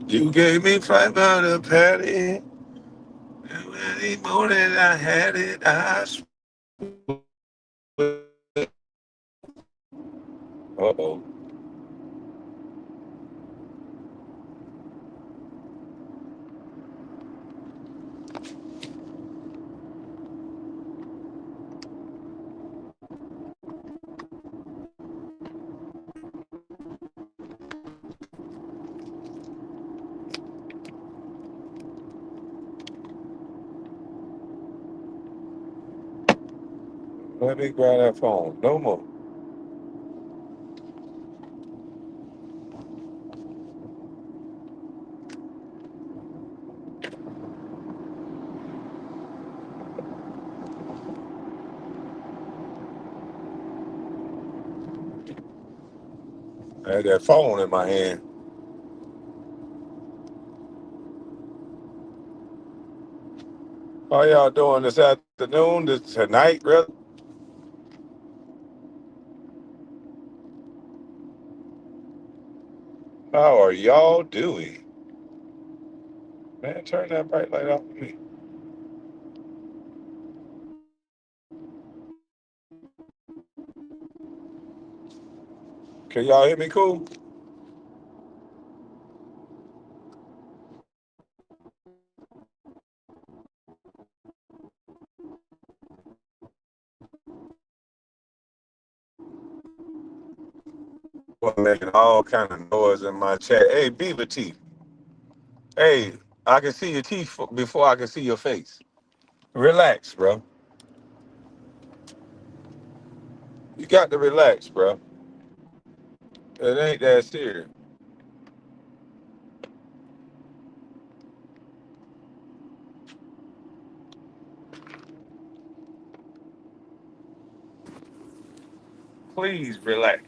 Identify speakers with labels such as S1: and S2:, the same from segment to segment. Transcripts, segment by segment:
S1: You gave me five powder patty, and any morning I had it, I swear. Uh-oh. Let me grab that phone. No more. I had that phone in my hand. How y'all doing this afternoon, this tonight, rather? How are y'all doing? Man, turn that bright light off for me. Can y'all hear me cool? Well, making all kind of noise in my chat. Hey, Beaver Teeth. Hey, I can see your teeth before I can see your face. Relax, bro. You got to relax, bro. It ain't that serious. Please relax.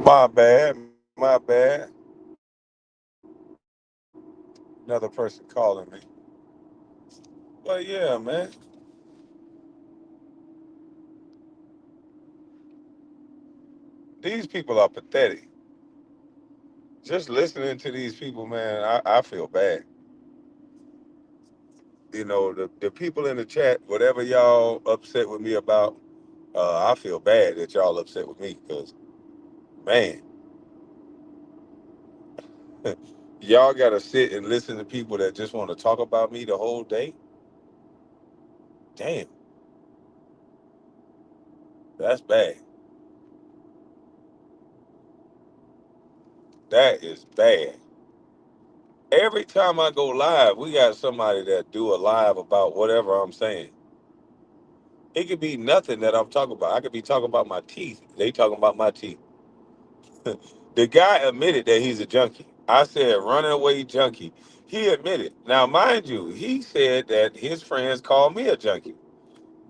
S1: My bad. My bad. Another person calling me. But yeah, man. These people are pathetic. Just listening to these people, man, I feel bad. You know, the people in the chat, whatever y'all upset with me about, I feel bad that y'all upset with me because, man, y'all got to sit and listen to people that just want to talk about me the whole day. Damn, that's bad. That is bad. Every time I go live, we got somebody that do a live about whatever I'm saying. It could be nothing that I'm talking about. I could be talking about my teeth. They talking about my teeth. The guy admitted that he's a junkie. I said running away junkie. He admitted. Now, mind you, he said that his friends call me a junkie.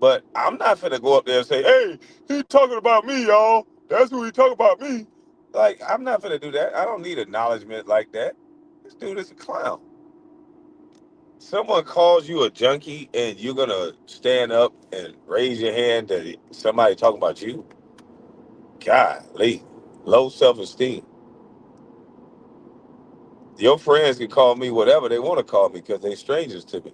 S1: But I'm not finna go up there and say, hey, he talking about me, y'all. That's who he talking about me. Like, I'm not finna do that. I don't need acknowledgement like that. This dude is a clown. Someone calls you a junkie and you're gonna stand up and raise your hand that somebody talking about you. Golly, low self-esteem. Your friends can call me whatever they want to call me because they strangers to me.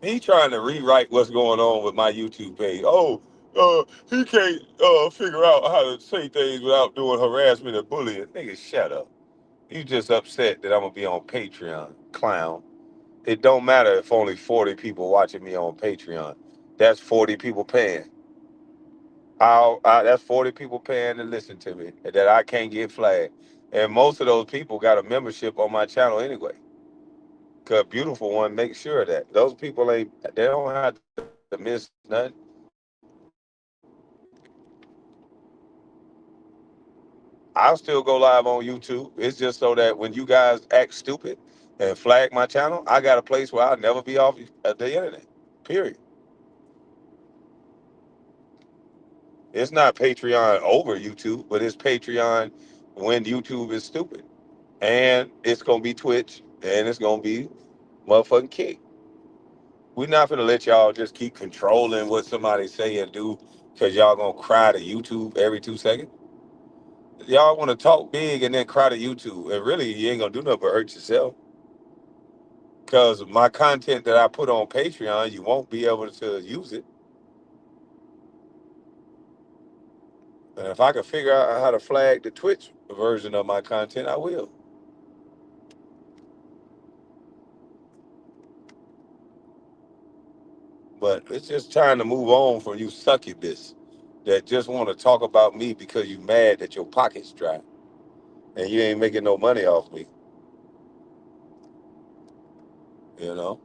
S1: He trying to rewrite what's going on with my YouTube page. Oh, he can't figure out how to say things without doing harassment and bullying. Nigga, shut up. You just upset that I'm gonna be on Patreon, clown. It don't matter if only 40 people watching me on Patreon. That's 40 people paying. That's 40 people paying to listen to me that I can't get flagged. And most of those people got a membership on my channel anyway. Cause Beautiful One makes sure that those people ain't they don't have to miss nothing. I'll still go live on YouTube. It's just so that when you guys act stupid and flag my channel, I got a place where I'll never be off the internet. Period. It's not Patreon over YouTube, but it's Patreon when YouTube is stupid. And it's gonna be Twitch and it's gonna be motherfucking Kick. We're not gonna let y'all just keep controlling what somebody say and do because y'all gonna cry to YouTube every 2 seconds. Y'all wanna talk big and then cry to YouTube. And really you ain't gonna do nothing but hurt yourself. Because my content that I put on Patreon, you won't be able to use it. And if I can figure out how to flag the Twitch version of my content, I will. But it's just time to move on from you succubus that just want to talk about me because you mad that your pocket's dry and you ain't making no money off me. You know,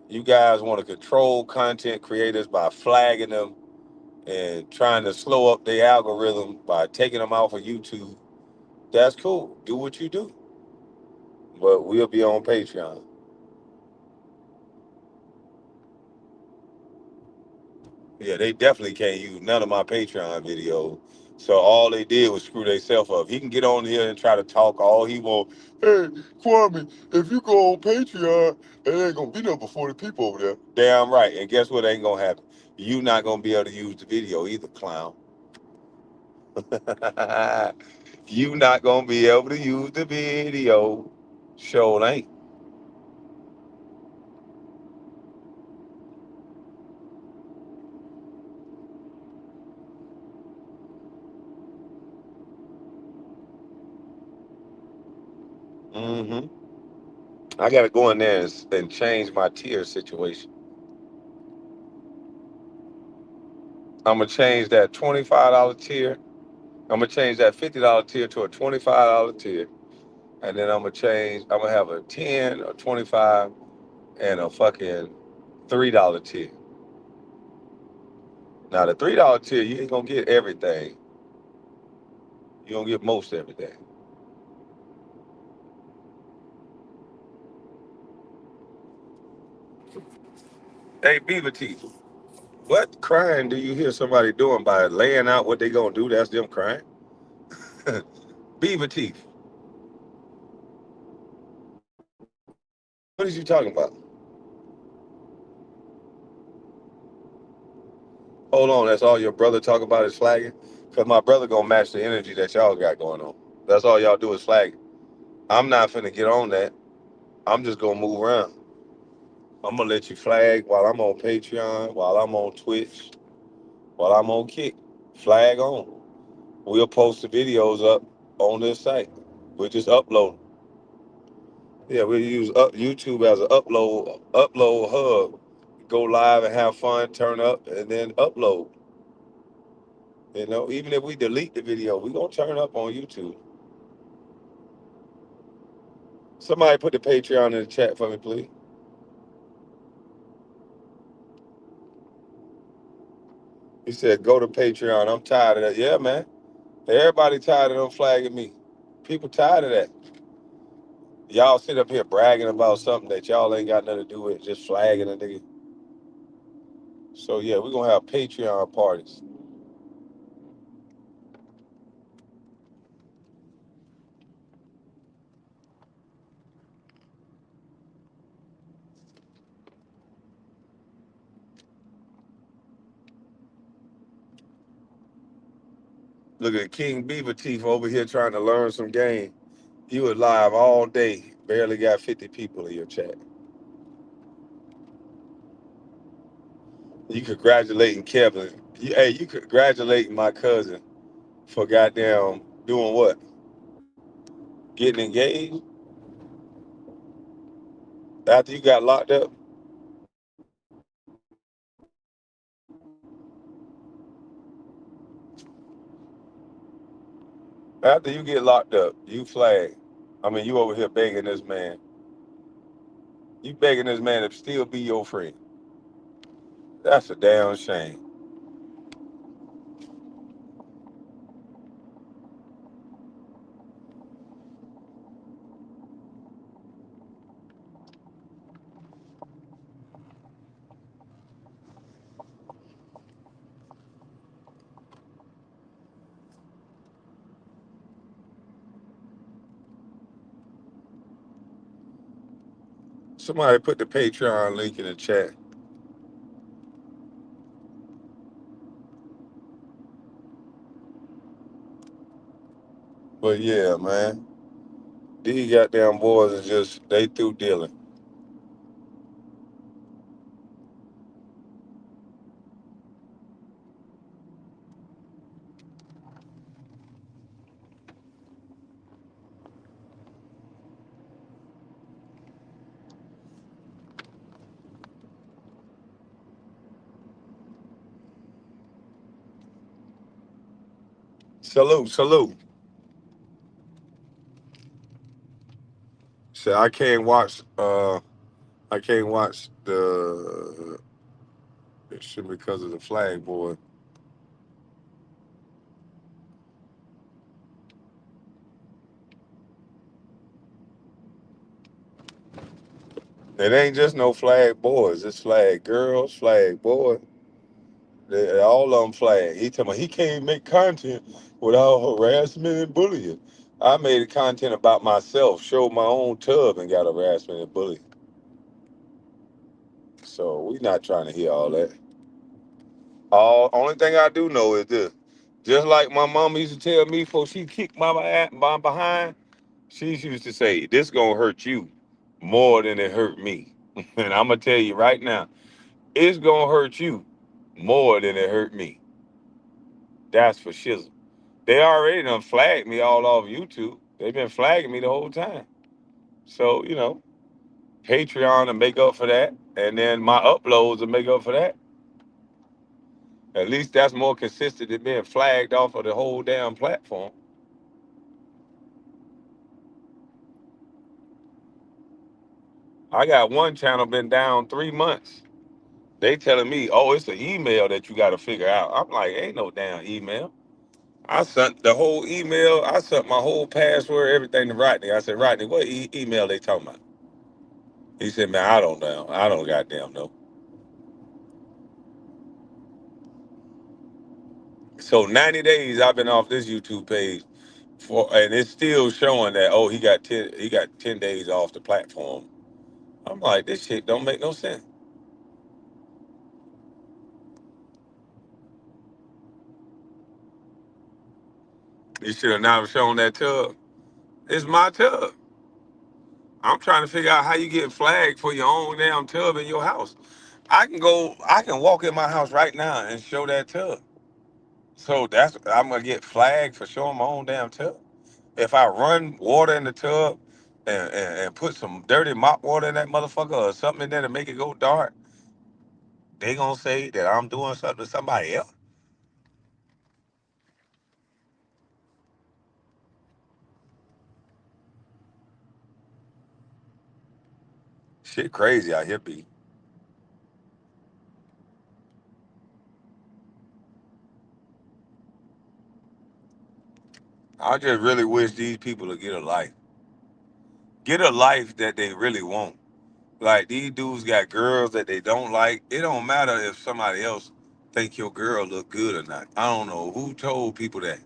S1: you guys want to control content creators by flagging them and trying to slow up their algorithm by taking them off of YouTube. That's cool. Do what you do. But we'll be on Patreon. Yeah, they definitely can't use none of my Patreon videos. So all they did was screw themselves up. He can get on here and try to talk all he want. Hey, Kwame, if you go on Patreon, it ain't gonna be no but 40 people over there. Damn right. And guess what ain't gonna happen? You not gonna be able to use the video either, clown. You not gonna be able to use the video. Sure ain't. Hmm. I gotta go in there and change my tier situation. I'm gonna change that $25 tier. I'm gonna change that $50 tier to a $25 tier, and then I'm gonna have a 10, a 25, and a fucking $3 tier. Now the $3 tier, you ain't gonna get everything. You gonna get most everything. Hey, Beaver Teeth, what crime do you hear somebody doing by laying out what they gonna do? That's them crying. Beaver Teeth, what is you talking about? Hold on, that's all your brother talk about is flagging? Cause my brother gonna match the energy that y'all got going on. That's all y'all do is flagging. I'm not finna get on that. I'm just gonna move around. I'm gonna let you flag while I'm on Patreon, while I'm on Twitch, while I'm on Kick. Flag on. We'll post the videos up on this site. We'll just upload. Yeah, we'll use YouTube as an upload hub. Go live and have fun, turn up, and then upload. You know, even if we delete the video, we gonna turn up on YouTube. Somebody put the Patreon in the chat for me, please. He said, go to Patreon. I'm tired of that. Yeah, man. Everybody tired of them flagging me. People tired of that. Y'all sit up here bragging about something that y'all ain't got nothing to do with, just flagging a nigga. So yeah, we're gonna have Patreon parties. Look at King Beaver Teeth over here trying to learn some game. You was live all day, barely got 50 people in your chat. You congratulating Kevin. Hey, you congratulating my cousin for goddamn doing what? getting engaged after you got locked up. After you get locked up, you flag. I mean, you over here begging this man. You begging this man to still be your friend. That's a damn shame. Somebody put the Patreon link in the chat. But yeah, man, these goddamn boys are just they through dealing. Salute, salute. So I can't watch the shit because of the flag boy. It ain't just no flag boys. It's flag girls, flag boy. All of them flag. He told me he can't make content without harassment and bullying. I made content about myself, showed my own tub and got harassment and bullying. So we not trying to hear all that. All only thing I do know is this. Just like my mama used to tell me before she kicked my behind, she used to say, "This gonna hurt you more than it hurt me." And I'm gonna tell you right now, it's gonna hurt you more than it hurt me. That's for shizzle. They already done flagged me all off YouTube. They've been flagging me the whole time. So, Patreon to make up for that, and then my uploads to make up for that. At least that's more consistent than being flagged off of the whole damn platform. I got one channel been down 3 months. They telling me, oh, it's an email that you got to figure out. I'm like, ain't no damn email. I sent the whole email. I sent my whole password, everything to Rodney. I said, Rodney, what email they talking about? He said, man, I don't know. I don't goddamn know. So 90 days I've been off this YouTube page and it's still showing that, oh, he got 10 days off the platform. I'm like, this shit don't make no sense. You should have not shown that tub. It's my tub. I'm trying to figure out how you get flagged for your own damn tub in your house. I can walk in my house right now and show that tub. So I'm gonna get flagged for showing my own damn tub. If I run water in the tub and put some dirty mop water in that motherfucker or something in there to make it go dark, they gonna say that I'm doing something to somebody else. Shit crazy out here, B. I just really wish these people would get a life. Get a life that they really want. Like these dudes got girls that they don't like. It don't matter if somebody else think your girl look good or not. I don't know who told people that.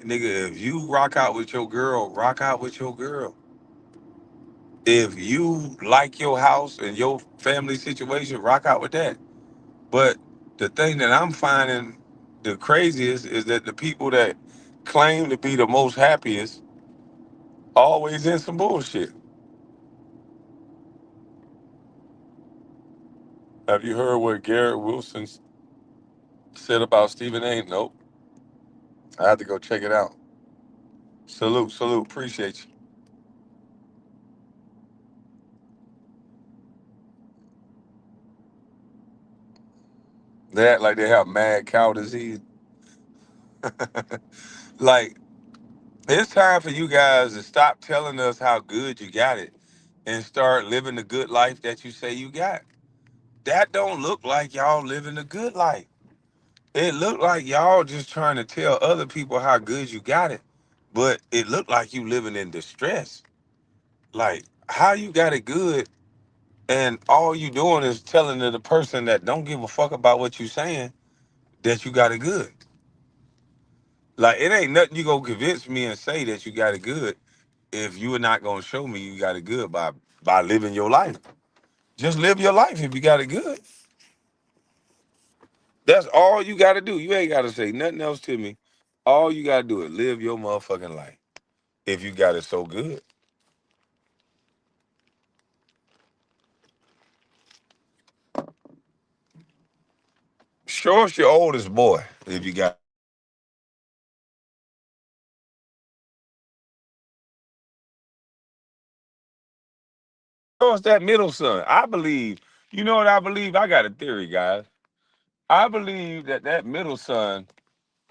S1: Nigga, if you rock out with your girl, rock out with your girl. If you like your house and your family situation, rock out with that. But the thing that I'm finding the craziest is that the people that claim to be the most happiest always in some bullshit. Have you heard what Garrett Wilson said about Stephen A? Nope. I have to go check it out. Salute, salute. Appreciate you. They act like they have mad cow disease. Like, it's time for you guys to stop telling us how good you got it and start living the good life that you say you got. That don't look like y'all living a good life. It look like y'all just trying to tell other people how good you got it, but it look like you living in distress. Like, how you got it good and all you doing is telling to the person that don't give a fuck about what you saying that you got it good. Like, it ain't nothing you gonna convince me and say that you got it good if you are not gonna show me you got it good by living your life. Just live your life if you got it good. That's all you gotta do. You ain't gotta say nothing else to me. All you gotta do is live your motherfucking life. If you got it so good. Show us your oldest boy if you got. Show us that middle son. I believe, you know what I believe? I got a theory, guys. I believe that that middle son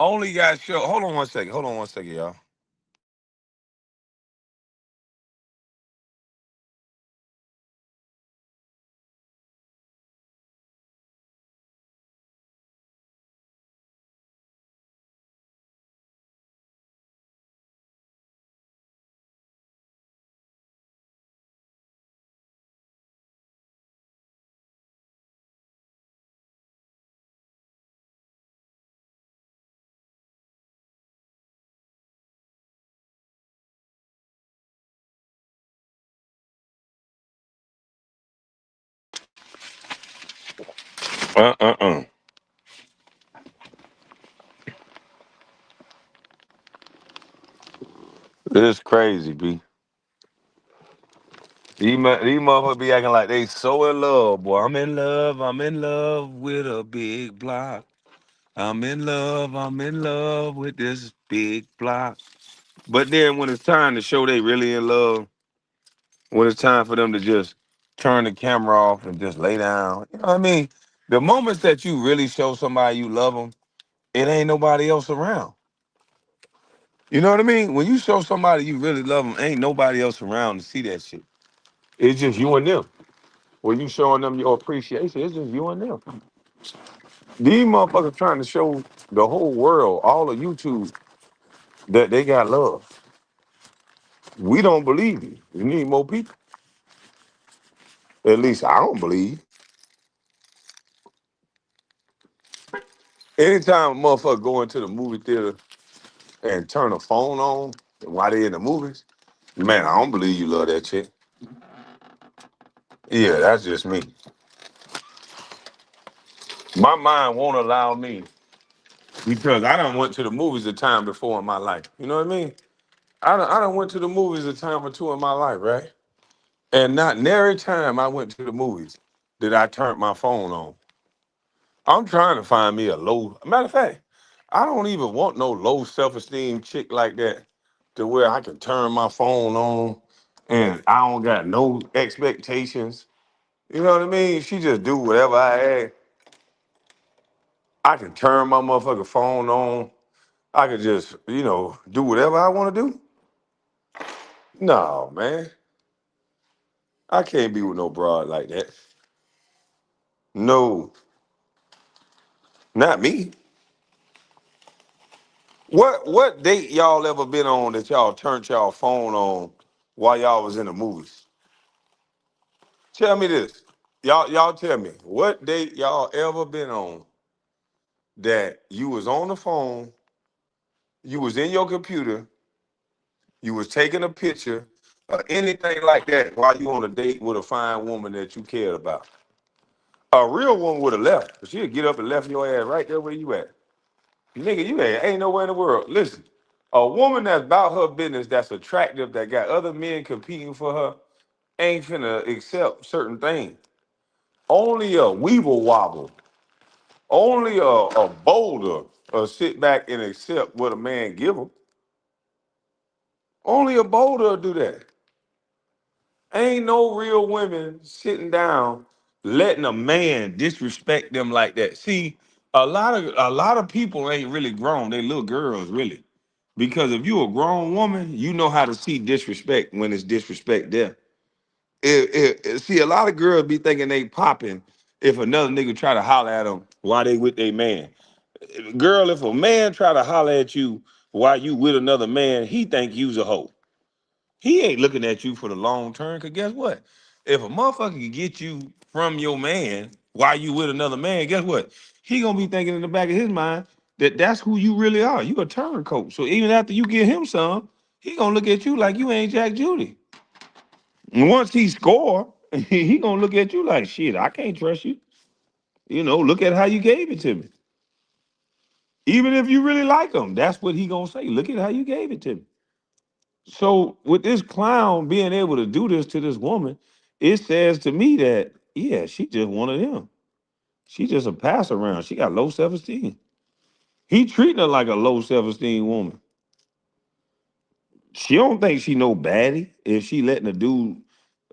S1: only got show. Hold on one second. Hold on one second, y'all. Uh. It's crazy, B. These motherfuckers be acting like they so in love, boy. I'm in love. I'm in love with a big block. I'm in love. I'm in love with this big block. But then when it's time to show they really in love, when it's time for them to just turn the camera off and just lay down, you know what I mean? The moments that you really show somebody you love them, it ain't nobody else around. You know what I mean? When you show somebody you really love them, ain't nobody else around to see that shit. It's just you and them. When you showing them your appreciation, it's just you and them. These motherfuckers trying to show the whole world, all of YouTube, that they got love. We don't believe you. You need more people. At least I don't believe. Anytime a motherfucker go into the movie theater and turn a phone on while they in the movies, man, I don't believe you love that chick. Yeah, that's just me. My mind won't allow me because I done went to the movies a time before in my life. You know what I mean? I done went to the movies a time or two in my life, right? And not nary time I went to the movies did I turn my phone on. I'm trying to find me a low. Matter of fact, I don't even want no low self-esteem chick like that to where I can turn my phone on and I don't got no expectations. You know what I mean? She just do whatever I ask. I can turn my motherfucking phone on. I could just, do whatever I want to do. No, man. I can't be with no broad like that. No, not me. What date y'all ever been on that y'all turned y'all phone on while y'all was in the movies? Tell me this. Y'all tell me. What date y'all ever been on that you was on the phone, you was in your computer, you was taking a picture or anything like that while you on a date with a fine woman that you cared about? A real one would have left. She'd get up and left your ass right there where you at. Nigga, you ain't nowhere in the world. Listen, a woman that's about her business, that's attractive, that got other men competing for her, ain't finna accept certain things. Only a weeble wobble, only a boulder sit back and accept what a man give them. Only a boulder will do that. Ain't no real women sitting down letting a man disrespect them like that. See, a lot of people ain't really grown. They little girls, really. Because if you a grown woman, you know how to see disrespect when it's disrespect there. See, a lot of girls be thinking they popping if another nigga try to holler at them while they with their man. Girl, if a man try to holler at you while you with another man, he think you's a hoe. He ain't looking at you for the long term. Cause guess what? If a motherfucker can get you from your man while you with another man, guess what? He gonna be thinking in the back of his mind that that's who you really are. You a turncoat. So even after you get him some, he gonna look at you like you ain't Jack Judy. And once he score, he gonna look at you like shit. I can't trust you. Look at how you gave it to me. Even if you really like him, that's what he gonna say. Look at how you gave it to me. So with this clown being able to do this to this woman, it says to me that yeah, she just one of them. She just a pass around. She got low self-esteem. He treating her like a low self-esteem woman. She don't think she no baddie if she letting a dude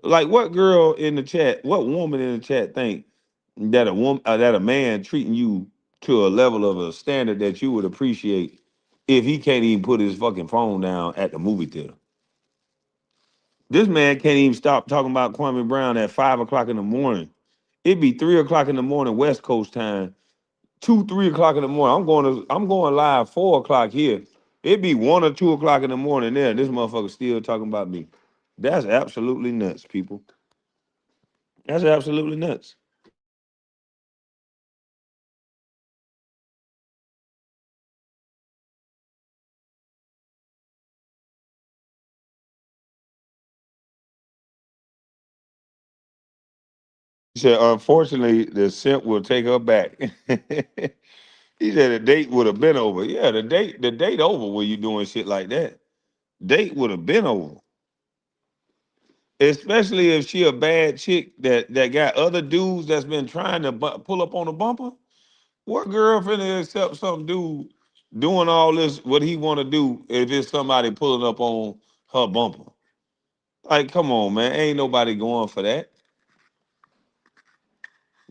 S1: like what girl in the chat, what woman in the chat think that that a man treating you to a level of a standard that you would appreciate if he can't even put his fucking phone down at the movie theater. This man can't even stop talking about Kwame Brown at 5 o'clock in the morning. It'd be 3 o'clock in the morning, West Coast time. 2, 3 o'clock in the morning. I'm going live 4 o'clock here. It'd be 1 or 2 o'clock in the morning there. This motherfucker still talking about me. That's absolutely nuts, people. That's absolutely nuts. He said, unfortunately, the simp will take her back. He said the date would have been over. Yeah, the date over when you doing shit like that. Date would have been over. Especially if she a bad chick that got other dudes that's been trying to pull up on a bumper. What girl finna accept some dude doing all this what he want to do if it's somebody pulling up on her bumper? Like, come on, man, ain't nobody going for that.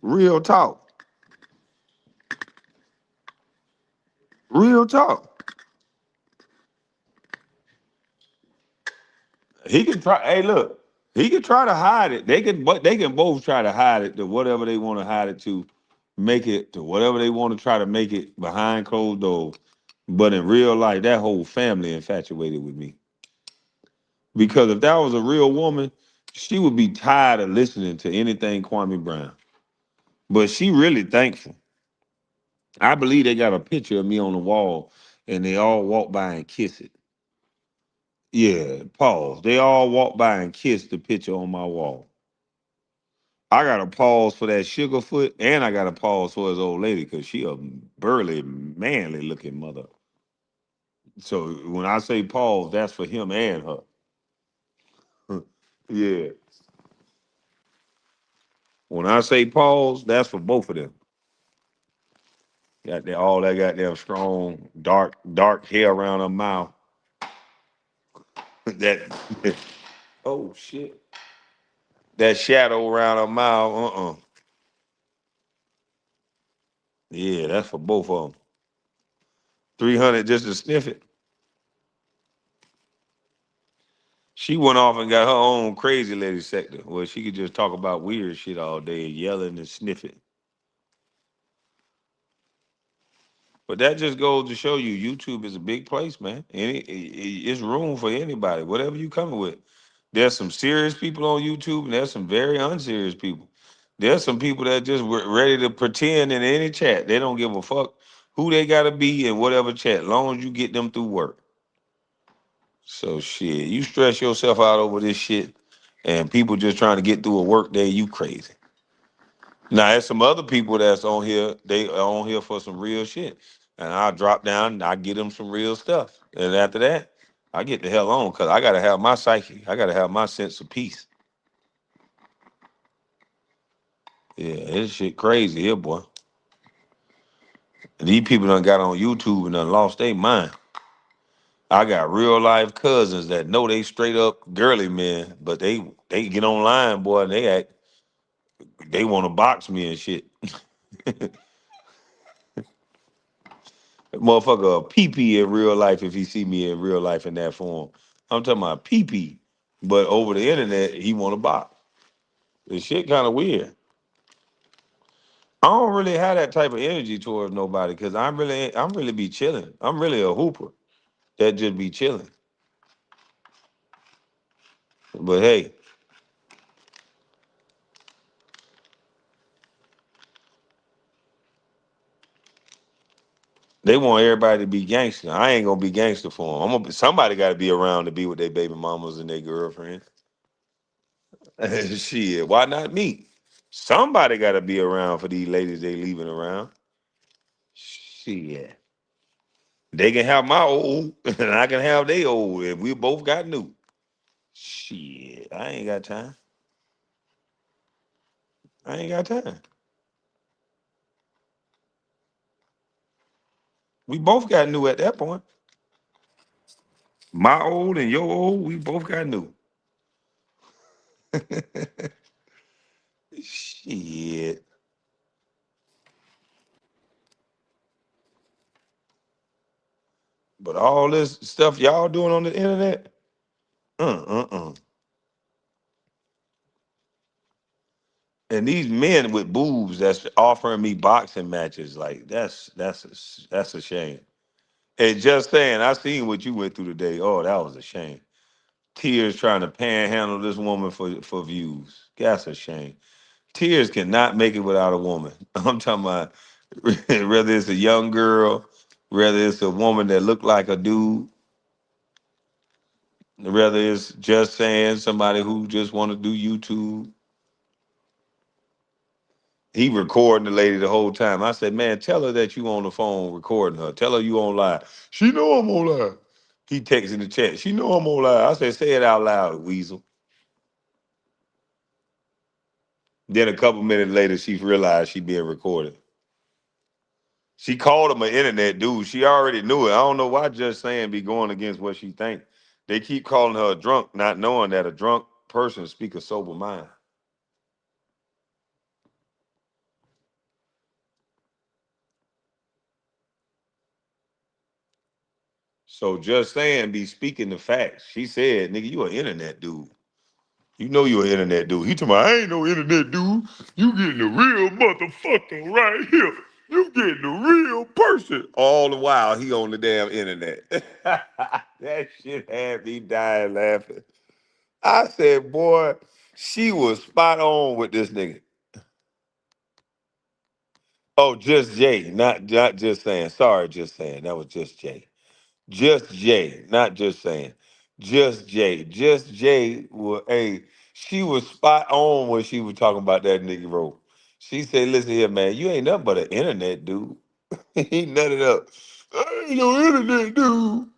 S1: Real talk, real talk. He can try. Hey, look, he can try to hide it. They can both try to hide it to whatever they want to hide it to, make it to whatever they want to try to make it behind closed doors. But in real life, that whole family infatuated with me. Because if that was a real woman, she would be tired of listening to anything Kwame Brown. But she really thankful. I believe they got a picture of me on the wall and they all walk by and kiss it. Yeah, pause. They all walk by and kiss the picture on my wall. I got to pause for that Sugarfoot and I got to pause for his old lady because she a burly, manly looking mother. So when I say pause, that's for him and her. Yeah. When I say pause, that's for both of them. Got that all that goddamn strong, dark hair around her mouth. that oh shit. That shadow around her mouth. Yeah, that's for both of them. 300 just to sniff it. She went off and got her own crazy lady sector where she could just talk about weird shit all day, yelling and sniffing. But that just goes to show you YouTube is a big place, man. It's room for anybody, whatever you coming with. There's some serious people on YouTube, and there's some very unserious people. There's some people that just ready to pretend in any chat. They don't give a fuck who they gotta be in whatever chat, long as you get them through work. So shit, you stress yourself out over this shit, and people just trying to get through a work day. You crazy. Now, there's some other people that's on here. They are on here for some real shit, and I drop down and I get them some real stuff. And after that, I get the hell on because I gotta have my psyche. I gotta have my sense of peace. Yeah, this shit crazy here, boy. And these people done got on YouTube and done lost their mind. I got real life cousins that know they straight up girly men, but they get online, boy, and they want to box me and shit. Motherfucker, a pee in real life if he see me in real life in that form. I'm talking about pee, but over the internet he want to box. This shit kind of weird. I don't really have that type of energy towards nobody because I'm really be chilling. I'm really a hooper that just be chilling. But hey, they want everybody to be gangster. I ain't gonna be gangster for them. Somebody got to be around to be with their baby mamas and their girlfriends. Shit, why not me? Somebody got to be around for these ladies they leaving around. Shit, they can have my old, and I can have they old, and we both got new. Shit, I ain't got time. I ain't got time. We both got new at that point. My old and your old, we both got new. Shit. But all this stuff y'all doing on the internet, uh. And these men with boobs that's offering me boxing matches, like that's a shame. And just saying, I seen what you went through today. Oh, that was a shame. Tears trying to panhandle this woman for views. That's a shame. Tears cannot make it without a woman. I'm talking about whether it's a young girl, whether it's a woman that look like a dude, whether it's just saying somebody who just want to do YouTube. He recording the lady the whole time. I said, man, tell her that you on the phone recording her. Tell her you on live. She know I'm on live. He texts in the chat. She know I'm on live. I said, say it out loud, Weasel. Then a couple minutes later, she realized she being recorded. She called him an internet dude. She already knew it. I don't know why just saying be going against what she think. They keep calling her a drunk, not knowing that a drunk person speak a sober mind. So just saying be speaking the facts. She said, nigga, you an internet dude. You know you an internet dude. He told me, I ain't no internet dude. You getting the real motherfucker right here. You getting the real person. All the while he on the damn internet. That shit had me dying laughing. I said, boy, she was spot on with this nigga. Oh, just Jay, not just saying. Sorry, just saying. That was just Jay. Just Jay, not just saying. Just Jay. Just Jay was she was spot on when she was talking about that nigga roll. She said, listen here, man, you ain't nothing but an internet dude. He nutted up. I ain't no internet dude.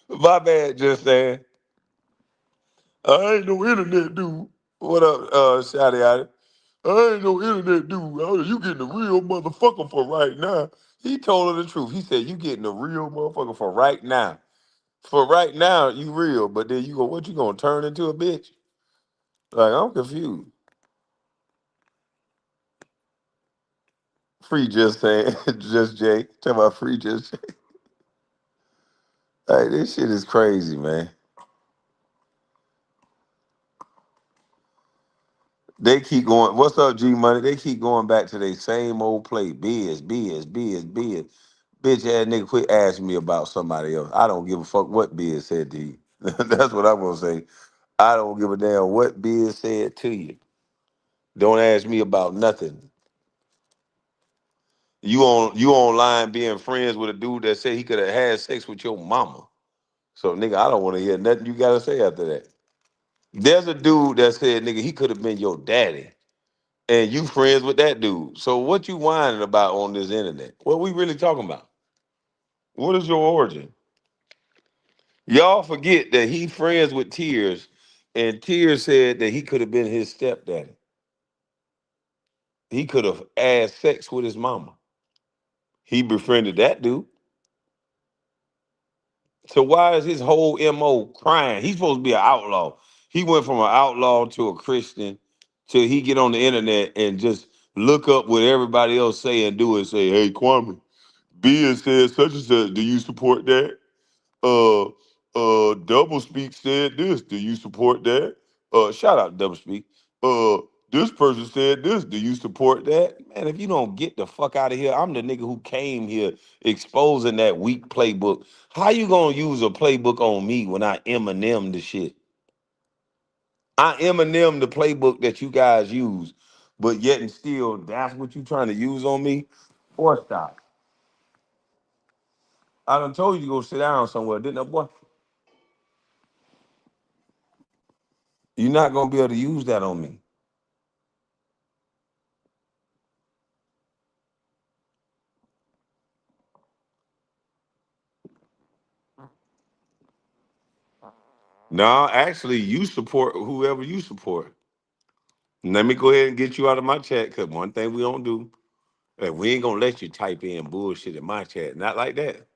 S1: My bad, just saying. I ain't no internet dude. What up, Shotty Otti? I ain't no internet dude. You getting the real motherfucker for right now. He told her the truth. He said, you getting the real motherfucker for right now. For right now, you real, but then you go, what you gonna turn into a bitch? Like, I'm confused. Free just saying, just Jay. Talking about free just Jay. Hey, this shit is crazy, man. They keep going, what's up, G Money? They keep going back to their same old play. Biz. Bitch ass nigga quit asking me about somebody else. I don't give a fuck what Biz said to you. That's what I'm gonna say. I don't give a damn what Biz said to you. Don't ask me about nothing. You online being friends with a dude that said he could have had sex with your mama. So nigga, I don't want to hear nothing you gotta say after that. There's a dude that said, nigga, he could have been your daddy. And you friends with that dude. So what you whining about on this internet? What we really talking about? What is your origin? Y'all forget that he friends with Tears, and Tears said that he could have been his stepdaddy. He could have had sex with his mama. He befriended that dude. So why is his whole MO crying? He's supposed to be an outlaw. He went from an outlaw to a Christian till he get on the internet and just look up what everybody else say and do and say, hey Kwame, Bia said such and such. Do you support that? Uh Double Speak said this. Do you support that? Shout out to Double Speak. Uh this person said this. Do you support that? Man, if you don't get the fuck out of here, I'm the nigga who came here exposing that weak playbook. How you gonna use a playbook on me when I Eminem the shit? I Eminem the playbook that you guys use, but yet and still, that's what you trying to use on me? Or stop. I done told you to go sit down somewhere, didn't I, boy? You're not gonna be able to use that on me. No, actually, you support whoever you support. Let me go ahead and get you out of my chat, because one thing we don't do, we ain't gonna let you type in bullshit in my chat. Not like that.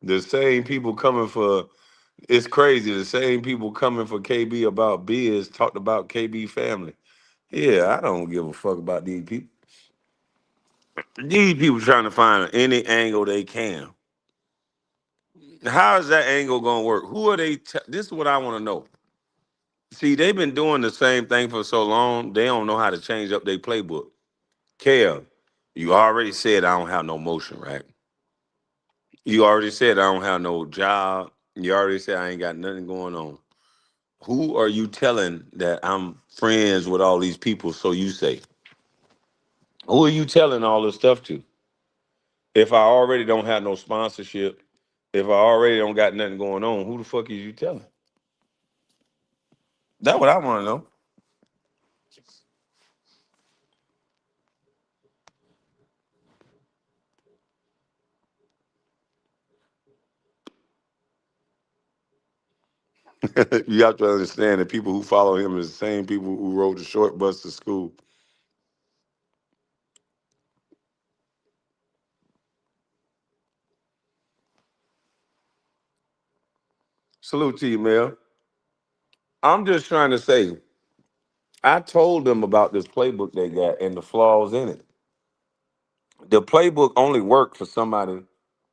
S1: The same people coming for it's crazy. The same people coming for KB about biz talked about KB family. Yeah, I don't give a fuck about these people. These people trying to find any angle they can. How is that angle gonna work? Who are they? This is what I want to know. See, they've been doing the same thing for so long, they don't know how to change up their playbook. Kev, you already said I don't have no motion, right? You already said I don't have no job. You already said I ain't got nothing going on. Who are you telling that I'm friends with all these people? So you say, who are you telling all this stuff to? If I already don't have no sponsorship, if I already don't got nothing going on, who the fuck is you telling? That's what I want to know. You have to understand that people who follow him is the same people who rode the short bus to school. Salute to you, Mel. I'm just trying to say, I told them about this playbook they got and the flaws in it. The playbook only worked for somebody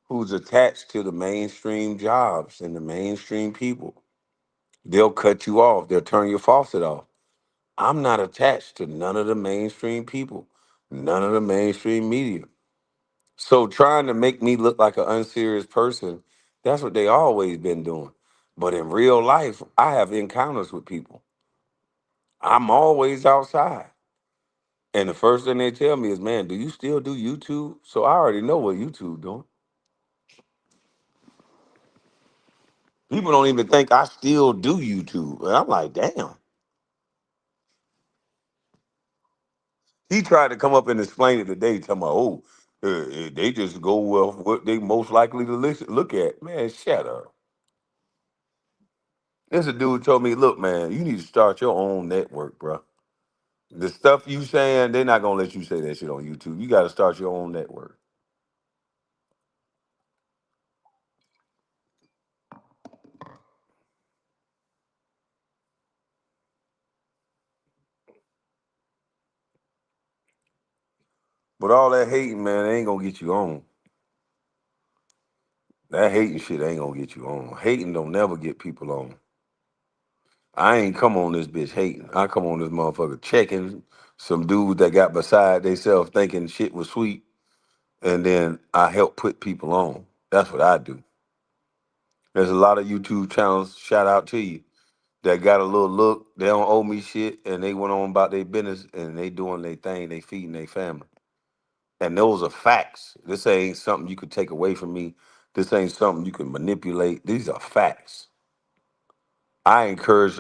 S1: who's attached to the mainstream jobs and the mainstream people. They'll cut you off, they'll turn your faucet off. I'm not attached to none of the mainstream people, none of the mainstream media. So trying to make me look like an unserious person, that's what they always been doing. But in real life, I have encounters with people. I'm always outside. And the first thing they tell me is, man, do you still do YouTube? So I already know what YouTube doing. People don't even think I still do YouTube. And I'm like, damn. He tried to come up and explain it today, talking about, oh, they just go with what they most likely to look at. Man, shut up. This a dude told me, look, man, you need to start your own network, bro. The stuff you saying, they're not gonna let you say that shit on YouTube. You got to start your own network. But all that hating, man, ain't gonna get you on. That hating shit ain't gonna get you on. Hating don't never get people on. I ain't come on this bitch hating. I come on this motherfucker checking some dudes that got beside themselves thinking shit was sweet, and then I help put people on. That's what I do. There's a lot of YouTube channels, shout out to you, that got a little look. They don't owe me shit, and they went on about their business, and they doing their thing. They feeding their family. And those are facts. This ain't something you could take away from me. This ain't something you can manipulate. These are facts. I encourage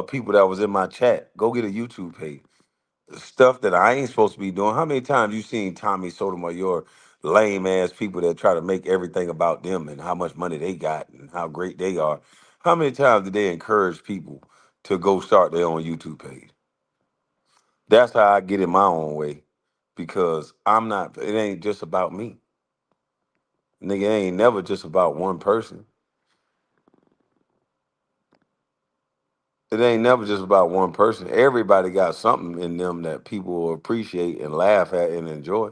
S1: people that was in my chat, go get a YouTube page. Stuff that I ain't supposed to be doing. How many times you seen Tommy Sotomayor, lame ass people that try to make everything about them and how much money they got and how great they are? How many times did they encourage people to go start their own YouTube page. That's how I get in my own way because I'm not. It ain't just about me, nigga. It ain't never just about one person. It ain't never just about one person. Everybody got something in them that people will appreciate and laugh at and enjoy.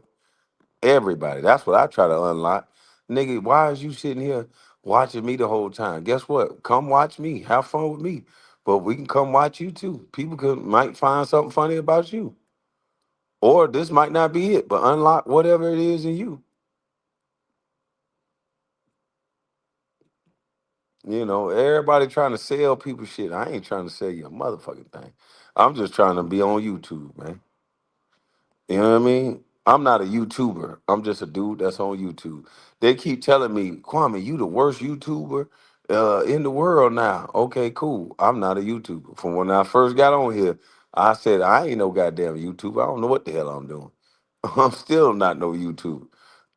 S1: Everybody. That's what I try to unlock. Nigga, why is you sitting here watching me the whole time? Guess what? Come watch me. Have fun with me. But we can come watch you too. People might find something funny about you. Or this might not be it, but unlock whatever it is in you. You know, everybody trying to sell people shit. I ain't trying to sell you a motherfucking thing. I'm just trying to be on YouTube, man. You know what I mean? I'm not a YouTuber. I'm just a dude that's on YouTube. They keep telling me, Kwame, you the worst YouTuber in the world now. Okay, cool. I'm not a YouTuber. From when I first got on here, I said I ain't no goddamn YouTuber. I don't know what the hell I'm doing. I'm still not no YouTuber.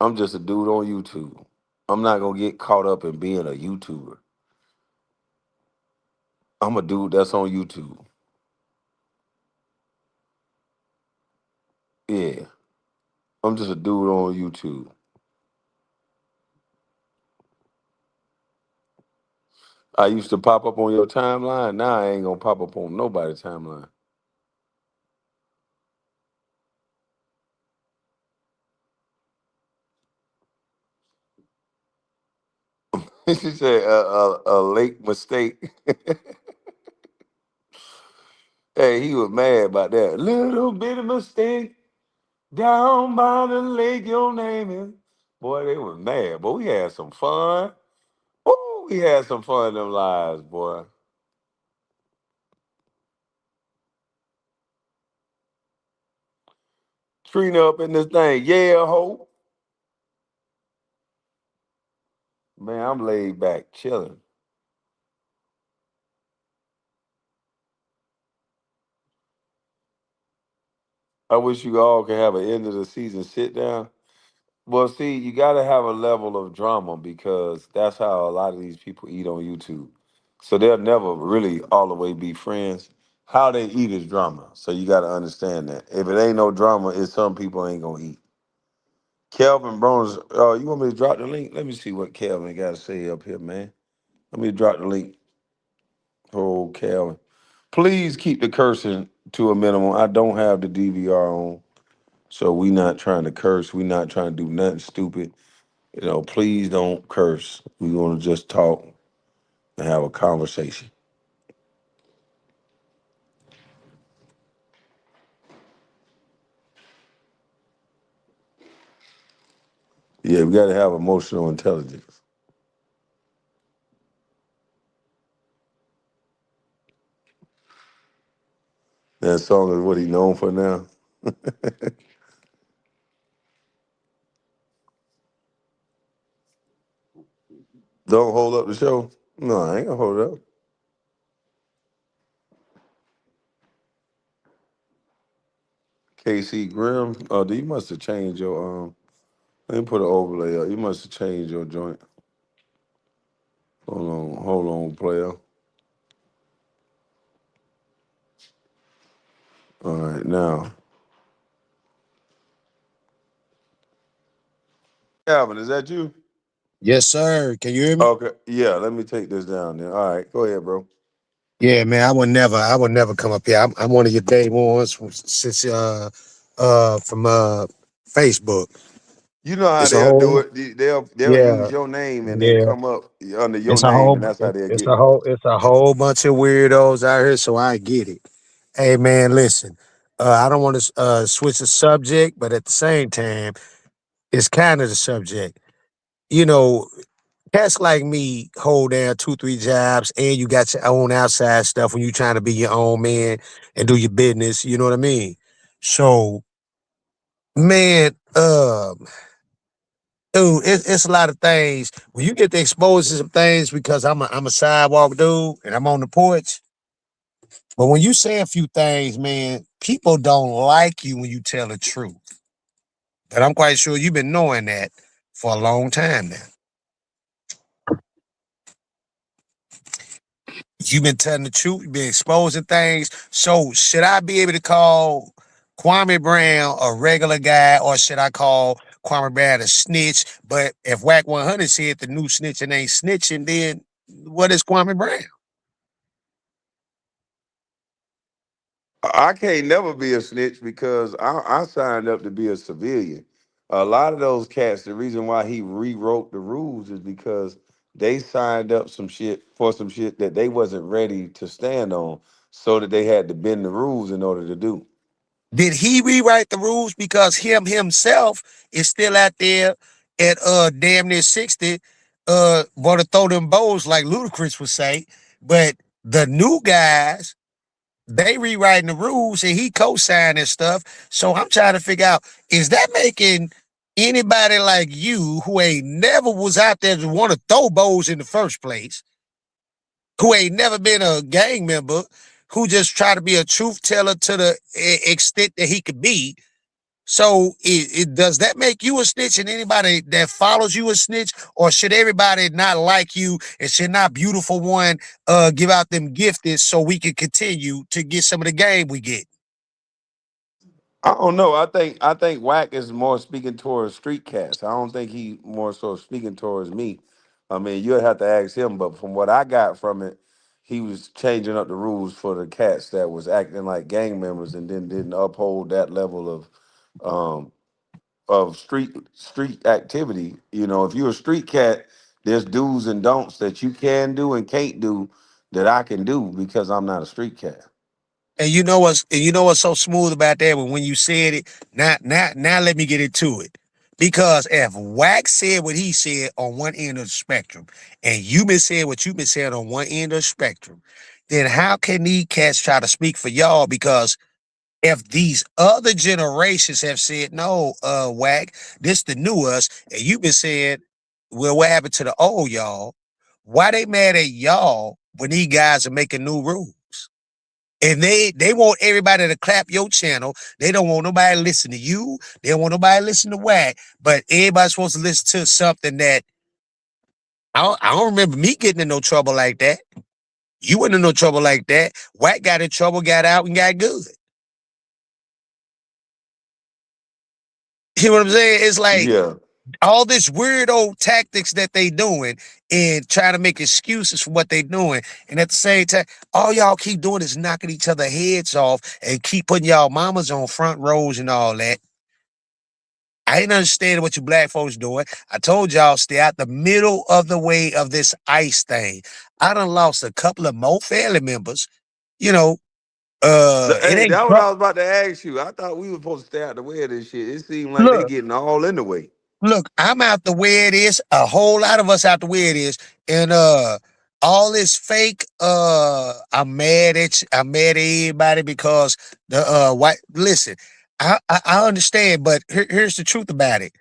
S1: I'm just a dude on YouTube. I'm not gonna get caught up in being a YouTuber. I'm a dude that's on YouTube. Yeah. I'm just a dude on YouTube. I used to pop up on your timeline. Now I ain't gonna pop up on nobody's timeline. She said a late mistake. Hey, he was mad about that. Little bit of mistake down by the lake. Your name is. Boy, they was mad. But we had some fun. Ooh, we had some fun in them lives, boy. Trina up in this thing. Yeah, ho. Man, I'm laid back, chilling. I wish you all could have an end of the season sit down. Well, see, you got to have a level of drama because that's how a lot of these people eat on YouTube. So they'll never really all the way be friends. How they eat is drama. So you got to understand that. If it ain't no drama, it's some people ain't gonna eat. Kelvin Brown's. You want me to drop the link? Let me see what Kelvin got to say up here, man. Let me drop the link. Oh, Kelvin. Please keep the cursing to a minimum. I don't have the DVR on, so we not trying to curse. We not trying to do nothing stupid. You know, please don't curse. We want to just talk and have a conversation. Yeah, we got to have emotional intelligence. That song is what he known for now. Don't hold up the show. No, I ain't gonna hold it up. KC Grimm. Oh, you must have changed your Let me put an overlay up. You must have changed your joint. Hold on, player. All right, now, Calvin, is that you?
S2: Yes, sir. Can you hear me?
S1: Okay, yeah. Let me take this down there. All right, go ahead, bro.
S2: Yeah, man. I would never come up here. I'm one of your day ones since from Facebook.
S1: You know how
S2: It's a
S1: they'll do
S2: whole
S1: it. They'll
S2: yeah
S1: use your name and then
S2: yeah.
S1: come up under your name, and that's how they'll get you.
S2: It's a whole bunch of weirdos out here. So I get it. Hey, man, listen. I don't want to switch the subject, but at the same time, it's kind of the subject. You know, cats like me hold down two, three jobs, and you got your own outside stuff when you trying to be your own man and do your business. You know what I mean? So, man, dude, it's a lot of things. When you get to expose to some things, because I'm a sidewalk dude and I'm on the porch. But when you say a few things, man, people don't like you when you tell the truth. And I'm quite sure you've been knowing that for a long time now. You've been telling the truth. You've been exposing things. So should I be able to call Kwame Brown a regular guy, or should I call Kwame Brown a snitch? But if Whack 100 said the new snitching ain't snitching, then what is Kwame Brown?
S1: I can't never be a snitch because I signed up to be a civilian. A lot of those cats, the reason why he rewrote the rules is because they signed up some shit for some shit that they wasn't ready to stand on, so that they had to bend the rules in order to do.
S2: Did he rewrite the rules because him himself is still out there at damn near 60, want to throw them bows like Ludacris would say, but the new guys, they rewriting the rules and he co-signing stuff. So I'm trying to figure out, is that making anybody like you who ain't never was out there to want to throw bows in the first place, who ain't never been a gang member, who just try to be a truth teller to the extent that he could be. So does that make you a snitch and anybody that follows you a snitch, or should everybody not like you and should not beautiful one give out them gifted so we can continue to get some of the game we get?
S1: I don't know. I think Wack is more speaking towards street cats. I don't think he more so speaking towards me. I mean, you'll have to ask him, but from what I got from it, he was changing up the rules for the cats that was acting like gang members and then didn't uphold that level um of street activity. You know, if you're a street cat, there's do's and don'ts that you can do and can't do that I can do because I'm not a street cat.
S2: And you know what's so smooth about that when you said it, now let me get into it. Because if Wax said what he said on one end of the spectrum, and you been saying what you been saying on one end of the spectrum, then how can these cats try to speak for y'all? Because if these other generations have said, no, Whack, this the new us, and you've been saying, well, what happened to the old y'all? Why they mad at y'all when these guys are making new rules? And they want everybody to clap your channel. They don't want nobody to listen to you. They don't want nobody to listen to Whack. But everybody's supposed to listen to something that I don't remember me getting in no trouble like that. You went in no trouble like that. Whack got in trouble, got out, and got good. You know what I'm saying? It's like
S1: Yeah.
S2: all this weird old tactics that they doing and trying to make excuses for what they doing. And at the same time, all y'all keep doing is knocking each other heads off and keep putting y'all mamas on front rows and all that. I ain't understanding what you black folks doing. I told y'all stay out the middle of the way of this ICE thing. I done lost a couple of more family members. You know, it
S1: Hey,
S2: ain't
S1: that's what I was about to ask you. I thought we were supposed to stay out the way of this shit. It seemed like they
S2: look,
S1: getting all in the way.
S2: look, I'm out the way it is. A whole lot of us out the way it is. And all this fake, I'm mad at you. I'm mad at everybody because the white listen, I understand, but here's the truth about it.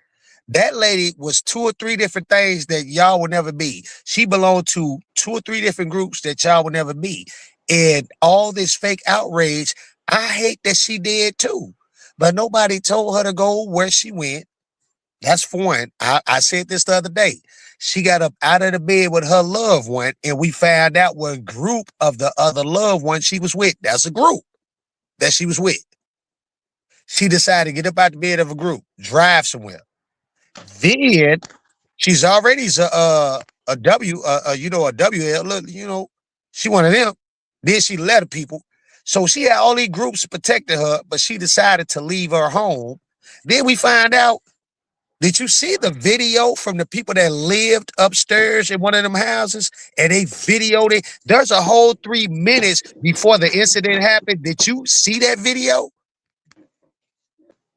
S2: That lady was two or three different things that y'all will never be. She belonged to two or three different groups that y'all will never be. And all this fake outrage, I hate that she did too. But nobody told her to go where she went. That's foreign. I said this the other day. She got up out of the bed with her loved one, and we found out what group of the other loved one she was with. That's a group that she was with. She decided to get up out the bed of a group, drive somewhere. Then she's already a W, a WL. Look, she one of them. Then she let people. So she had all these groups protecting her, but she decided to leave her home. Then we find out. Did you see the video from the people that lived upstairs in one of them houses and they videoed it? There's a whole 3 minutes before the incident happened. Did you see that video?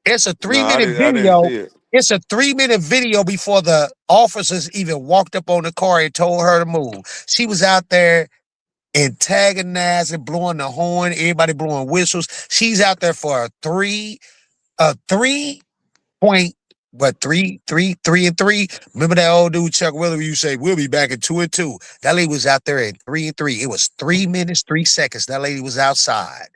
S2: It's a
S1: No,
S2: three
S1: I
S2: minute
S1: didn't. I didn't
S2: video.
S1: see it.
S2: It's a 3 minute video before the officers even walked up on the car and told her to move. She was out there antagonizing, blowing the horn, everybody blowing whistles. She's out there for a 3 point, what, three and three. Remember that old dude Chuck Willer? You say we'll be back at 2 and 2. That lady was out there at 3 and 3. It was 3 minutes, 3 seconds. That lady was outside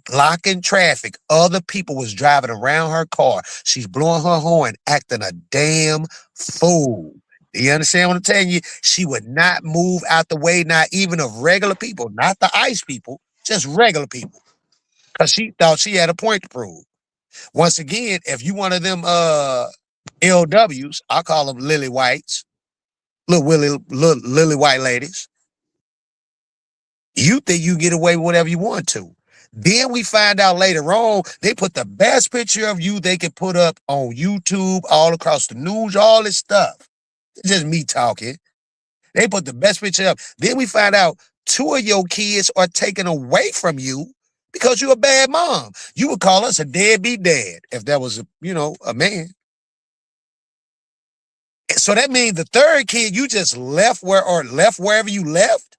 S2: blocking traffic. Other people was driving around her car. She's blowing her horn, acting a damn fool. Do you understand what I'm telling you? She would not move out the way, not even of regular people, not the ICE people, just regular people. Because she thought she had a point to prove. Once again, if you one of them LWs, I call them lily whites, little lily white ladies, you think you get away with whatever you want to. Then we find out later on, they put the best picture of you they could put up on YouTube, all across the news, all this stuff. It's just me talking. They put the best picture up. Then we find out two of your kids are taken away from you because you're a bad mom. You would call us a deadbeat dad if that was a man. So that means the third kid you just left left wherever you left.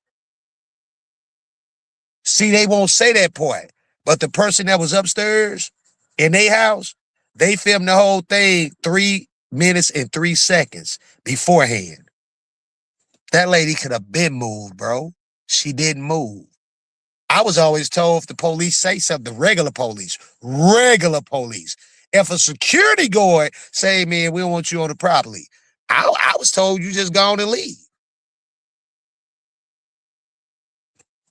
S2: See, they won't say that part. But the person that was upstairs in their house, they filmed the whole thing 3 minutes and 3 seconds beforehand. That lady could have been moved, bro. She didn't move. I was always told if the police say something, regular police. If a security guard say, man, we don't want you on the property, I was told you just go on and leave.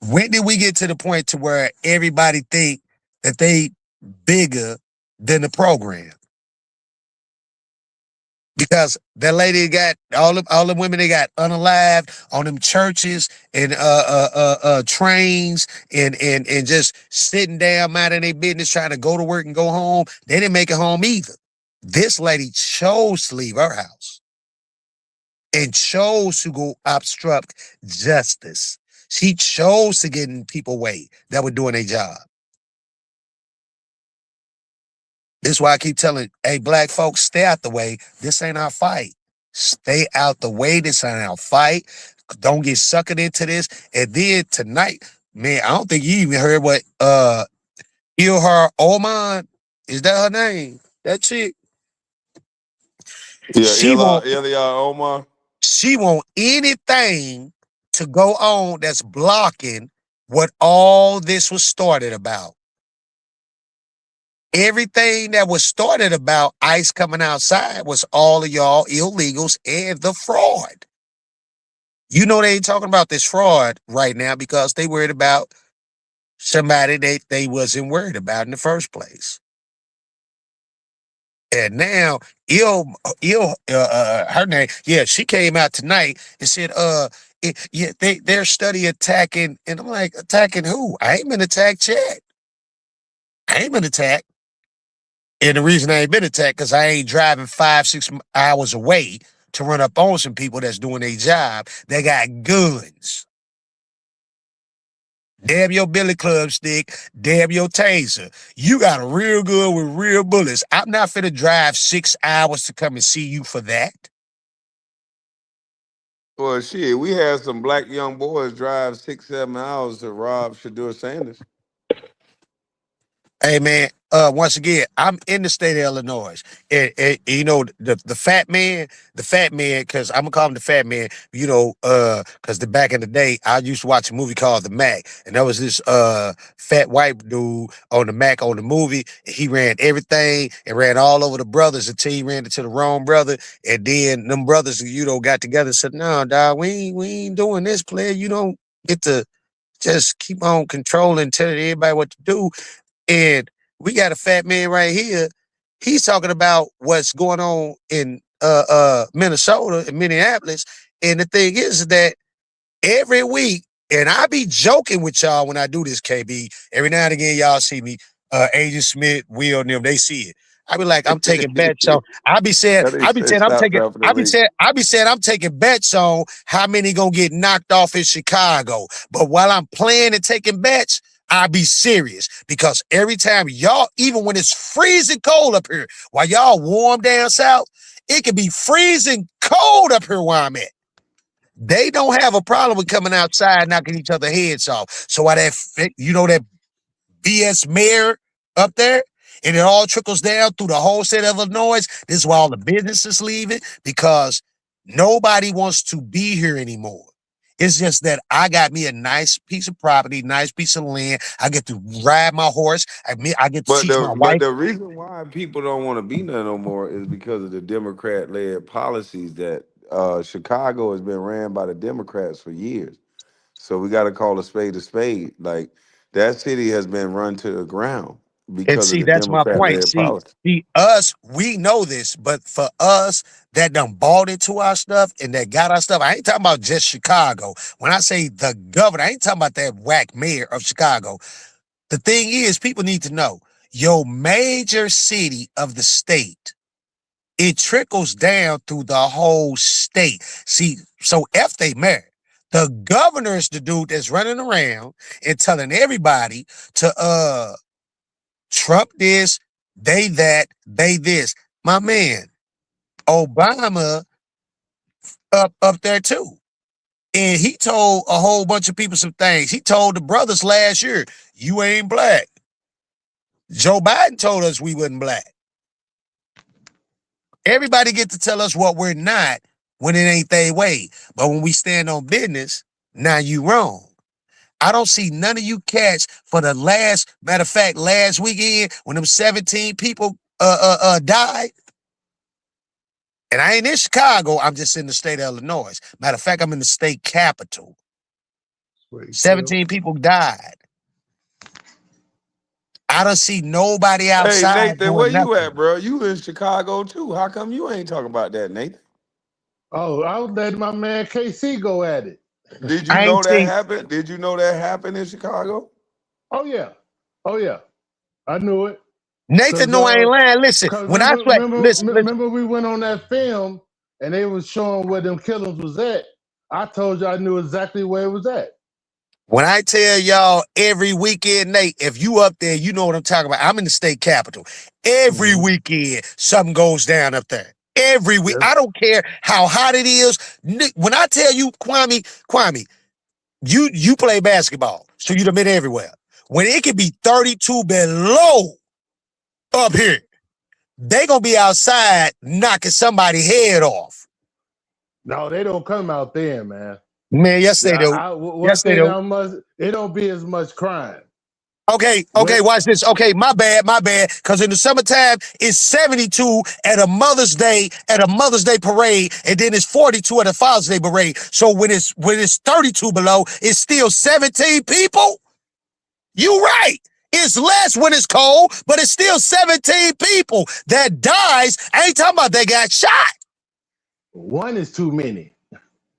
S2: When did we get to the point to where everybody think that they bigger than the program? Because that lady got all the women they got unalived on them churches and trains and just sitting down minding their business trying to go to work and go home. They didn't make it home either. This lady chose to leave her house and chose to go obstruct justice. She chose to get in people's way that were doing their job. This is why I keep telling, hey, black folks, stay out the way. This ain't our fight. Stay out the way. This ain't our fight. Don't get suckered into this. And then tonight, man, I don't think you even heard what Ilhar Oman, is that her name? That chick.
S1: Yeah,
S2: She won't
S1: Elia Omar.
S2: she want anything to go on that's blocking what all this was started about. Everything that was started about ICE coming outside was all of y'all illegals and the fraud. You know they ain't talking about this fraud right now because they worried about somebody they wasn't worried about in the first place. And now, her name, yeah, she came out tonight and said, yeah, they're study attacking, and I'm like, attacking who? I ain't been attacked yet. I ain't been attacked. And the reason I ain't been attacked because I ain't driving 5, 6 hours away to run up on some people that's doing their job. They got guns. Dab your billy club stick, dab your taser. You got a real good with real bullets. I'm not finna drive 6 hours to come and see you for that.
S1: Well, shit, we had some black young boys drive 6, 7 hours to rob Shadur Sanders.
S2: Hey man, once again, I'm in the state of Illinois, and the fat man, because I'm gonna call him the fat man, because the back in the day, I used to watch a movie called The Mac, and there was this fat white dude on the Mac on the movie. And he ran everything and ran all over the brothers until he ran into the wrong brother, and then them brothers, got together and said, "No, dog, we ain't doing this, player. You don't get to just keep on controlling, telling everybody what to do." And we got a fat man right here. He's talking about what's going on in Minnesota and Minneapolis. And the thing is that every week, and I be joking with y'all when I do this, KB. Every now and again, y'all see me, Agent Smith, Will, and them, they see it. I be like, I'm taking bets on. I be saying,
S1: That they
S2: I be
S1: say
S2: saying, I'm
S1: stop
S2: taking,
S1: dropping the
S2: I be
S1: link.
S2: saying, I be saying, I'm taking bets on how many gonna get knocked off in Chicago. But while I'm playing and taking bets, I be serious because every time y'all, even when it's freezing cold up here, while y'all warm down south, it can be freezing cold up here where I'm at. They don't have a problem with coming outside knocking each other heads off. So while that BS mayor up there, and it all trickles down through the whole state of Illinois. This is why all the businesses leaving because nobody wants to be here anymore. It's just that I got me a nice piece of property, nice piece of land. I get to ride my horse. I get to
S1: But
S2: teach my
S1: but
S2: wife.
S1: the reason why people don't want to be there no more is because of the Democrat led policies that Chicago has been ran by the Democrats for years. So we got to call a spade a spade. Like that city has been run to the ground
S2: And
S1: because of
S2: see,
S1: the
S2: that's my
S1: Democrat
S2: point.
S1: led
S2: See,
S1: policy.
S2: us, we know this, but for us that done bought into our stuff and that got our stuff, I ain't talking about just Chicago. When I say the governor, I ain't talking about that whack mayor of Chicago. The thing is, people need to know your major city of the state, it trickles down through the whole state. See, so if they mayor, the governor is the dude that's running around and telling everybody to Trump this, they that, they this. My man, Obama up there too. And he told a whole bunch of people some things. He told the brothers last year, you ain't black. Joe Biden told us we wasn't black. Everybody get to tell us what we're not when it ain't their way. But when we stand on business, now you wrong. I don't see none of you cats for the matter of fact, last weekend when them 17 people died. And I ain't in Chicago, I'm just in the state of Illinois. Matter of fact, I'm in the state capital.
S3: Wait, Phil.
S2: 17 people died. I don't see nobody
S1: Hey
S2: outside
S1: Nathan, where
S2: doing
S1: you at,
S2: nothing.
S1: bro? You in Chicago too? How come you ain't talking about that, Nathan?
S3: Oh, I was letting my man KC go at it.
S1: Did you
S2: I
S1: know
S2: ain't
S1: that
S2: seen
S1: happened? Did you know that happened in Chicago?
S3: Oh yeah, oh yeah, I knew it.
S2: Nathan.
S3: Cause
S2: No, I ain't lying. Listen,
S3: cause
S2: when I swear, listen.
S3: remember we went on that film and they was showing where them killings was at. I told you I knew exactly where it was at.
S2: When I tell y'all every weekend, Nate, if you up there, you know what I'm talking about. I'm in the state capital. Every
S3: Mm-hmm.
S2: weekend, something goes down up there. Every week.
S3: Yes.
S2: I don't care how hot it is. When I tell you, Kwame, you play basketball, so you done been everywhere. When it can be 32 below up here, they gonna be outside knocking somebody's head off.
S3: No, they don't come out there, man.
S2: Man, yes they do.
S3: One
S2: Yes they
S3: thing
S2: do.
S3: I must, it don't be as much crime.
S2: Okay,
S3: What?
S2: watch this. Okay, my bad. Because in the summertime, it's 72 at a Mother's Day parade, and then it's 42 at a Father's Day parade. So when it's 32 below, it's still 17 people. You right. It's less when it's cold, but it's still 17 people that dies. I ain't talking about they got shot.
S3: One is too many.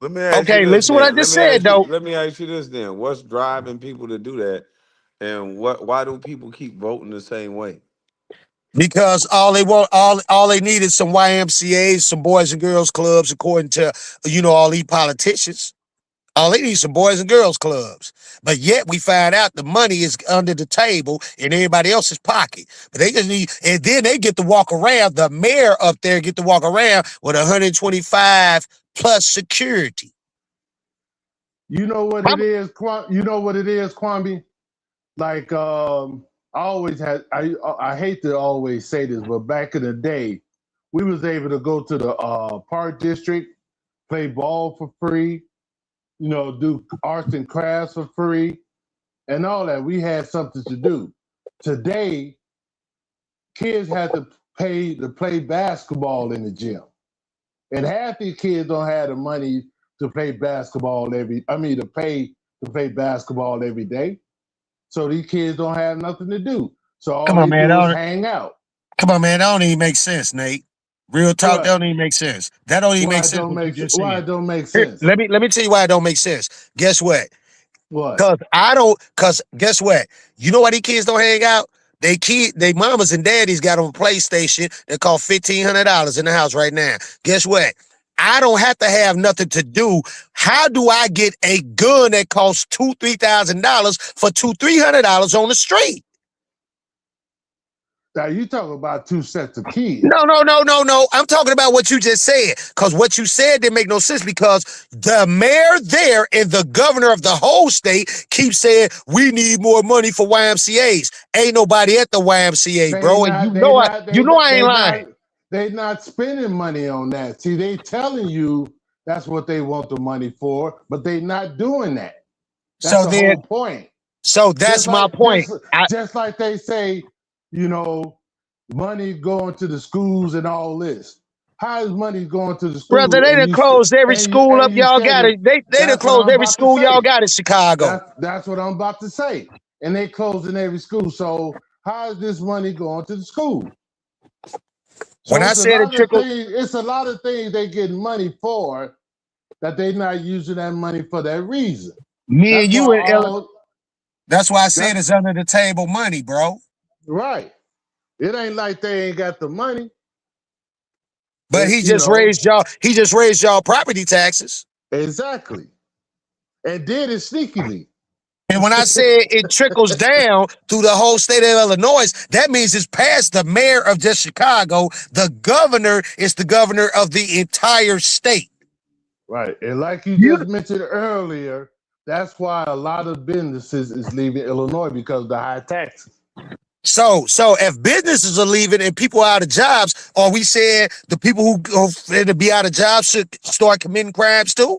S1: Let me ask you
S2: Okay,
S1: this
S2: listen what I
S1: then.
S2: just said though.
S1: Let me ask you this then. What's driving people to do that? And why do people keep voting the same way?
S2: Because all they want, all they need is some YMCA's, some boys and girls clubs, according to all these politicians. All they need is some boys and girls clubs. But yet we find out the money is under the table in everybody else's pocket. But they just need, and then they get to walk around. The mayor up there get to walk around with 125 plus security.
S3: You know what
S2: My-
S3: it is, You know what it is, Kwame? Like I always had I hate to always say this, but back in the day, we was able to go to the park district, play ball for free, do arts and crafts for free, and all that. We had something to do. Today, kids had to pay to play basketball in the gym, and half these kids don't have the money to play basketball to play basketball every day. So these kids don't have nothing to do. So all
S2: Come on,
S3: they
S2: man.
S3: do is hang out.
S2: Come on, man. That don't even make sense, Nate. Real talk, that
S3: What?
S2: don't even make sense. That don't even make
S3: Why it
S2: sense
S3: don't
S2: what you
S3: make
S2: just
S3: why
S2: said.
S3: it don't make
S2: Here,
S3: sense?
S2: let me tell you why it don't make sense. Guess what?
S3: What?
S2: Cause guess what? You know why these kids don't hang out? They mamas and daddies got on a PlayStation that cost $1,500 in the house right now. Guess what? I don't have to have nothing to do. How do I get a gun that costs $2,000-$3,000 for $200-$300 on the street?
S3: Now you talk about two sets of kids.
S2: No, no, no, no, no. I'm talking about what you just said. Because what you said didn't make no sense because the mayor there and the governor of the whole state keep saying we need more money for YMCA's. Ain't nobody at the YMCA,
S3: They
S2: bro. And
S3: not they not
S2: I ain't lying.
S3: they not spending money on that. See, they telling you that's what they want the money for, but they not doing that. That's
S2: So
S3: the
S2: then,
S3: whole point.
S2: so
S3: Just
S2: that's my
S3: like
S2: point.
S3: just like they say, you know, money going to the schools and all this. How is money going to the
S2: Brother,
S3: school
S2: they done closed every school up
S3: and you
S2: y'all got
S3: stated
S2: it. They done
S3: that's what
S2: closed
S3: I'm
S2: every
S3: about to
S2: school y'all
S3: say.
S2: got in Chicago.
S3: That's what I'm about to say. And they closing every school. So how is this money going to the school?
S2: When
S3: So
S2: I
S3: it's a
S2: said it
S3: lot of
S2: trickled,
S3: things. It's a lot of things they getting money for that they not using that money for that reason.
S2: me
S3: That's
S2: and
S3: why
S2: you in
S3: all
S2: that's why I said
S3: that's
S2: it's under the table money, bro.
S3: right. It ain't like they ain't got the money.
S2: But he just raised y'all property taxes.
S3: Exactly, and did it sneakily.
S2: And when I say it trickles down through the whole state of Illinois, that means it's past the mayor of just Chicago. The governor is the governor of the entire state.
S3: Right, and like you
S2: You
S3: just mentioned earlier, that's why a lot of businesses is leaving Illinois because of the high taxes.
S2: so if businesses are leaving and people are out of jobs, are we saying the people who go to be out of jobs should start committing crimes too?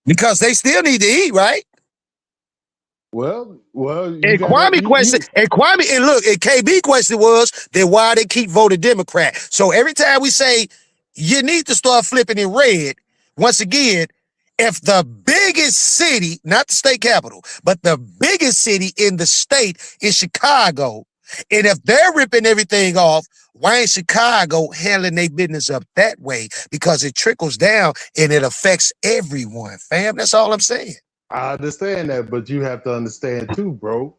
S2: Because they still need to eat, right?
S3: Well, you
S2: And
S3: gotta
S2: Kwame question, and look, and KB question was, then why they keep voting Democrat? So every time we say you need to start flipping it red, once again, if the biggest city, not the state capital, but the biggest city in the state is Chicago, and if they're ripping everything off, why ain't Chicago handling their business up that way? Because it trickles down and it affects everyone, fam. That's all I'm saying.
S3: I understand that, but you have to understand too, bro,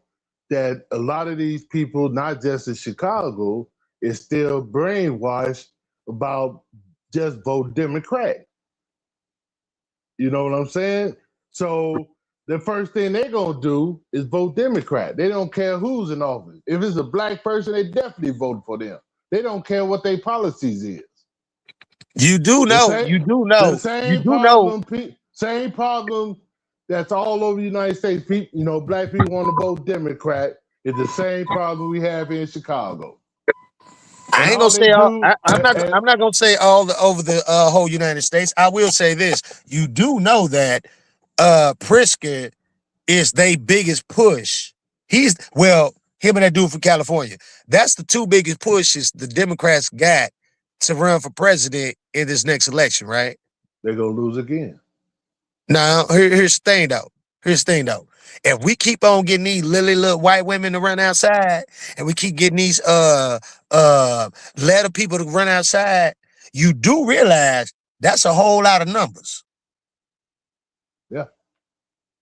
S3: that a lot of these people, not just in Chicago, is still brainwashed about just vote Democrat. You know what I'm saying? So the first thing they're gonna do is vote Democrat. They don't care who's in office. If it's a black person, they definitely vote for them. They don't care what their policies is.
S2: You do
S3: The
S2: know,
S3: same,
S2: you do
S3: the
S2: know, you
S3: same
S2: do know.
S3: problem, same problem that's all over the United States. People, black people want to vote Democrat. Is the same problem we have here in Chicago. And
S2: I ain't gonna
S3: all they
S2: say all.
S3: do,
S2: I'm not gonna say all the over the whole United States. I will say this: you do know that Pritzker is their biggest push. Him and that dude from California. That's the two biggest pushes the Democrats got to run for president in this next election, right?
S3: they're gonna lose again.
S2: Now, here's the thing though. Here's the thing though. If we keep on getting these little white women to run outside, and we keep getting these letter people to run outside, you do realize that's a whole lot of numbers.
S3: Yeah.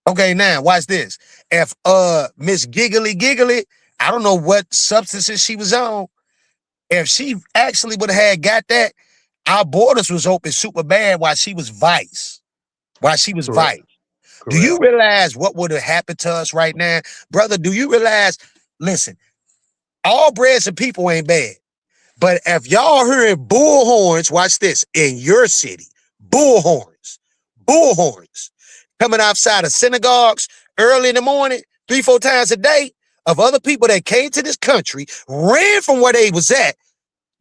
S2: Okay, now watch this. If Miss Giggly, I don't know what substances she was on. If she actually would have had got that, our borders was open super bad while she was vice. While she was
S3: Correct.
S2: vice. Do you
S3: Correct.
S2: realize what would have happened to us right now? Brother, do you realize, listen, all breeds of people ain't bad. But if y'all hearing bullhorns, watch this, in your city, bullhorns, coming outside of synagogues early in the morning, 3-4 times a day, of other people that came to this country, ran from where they was at,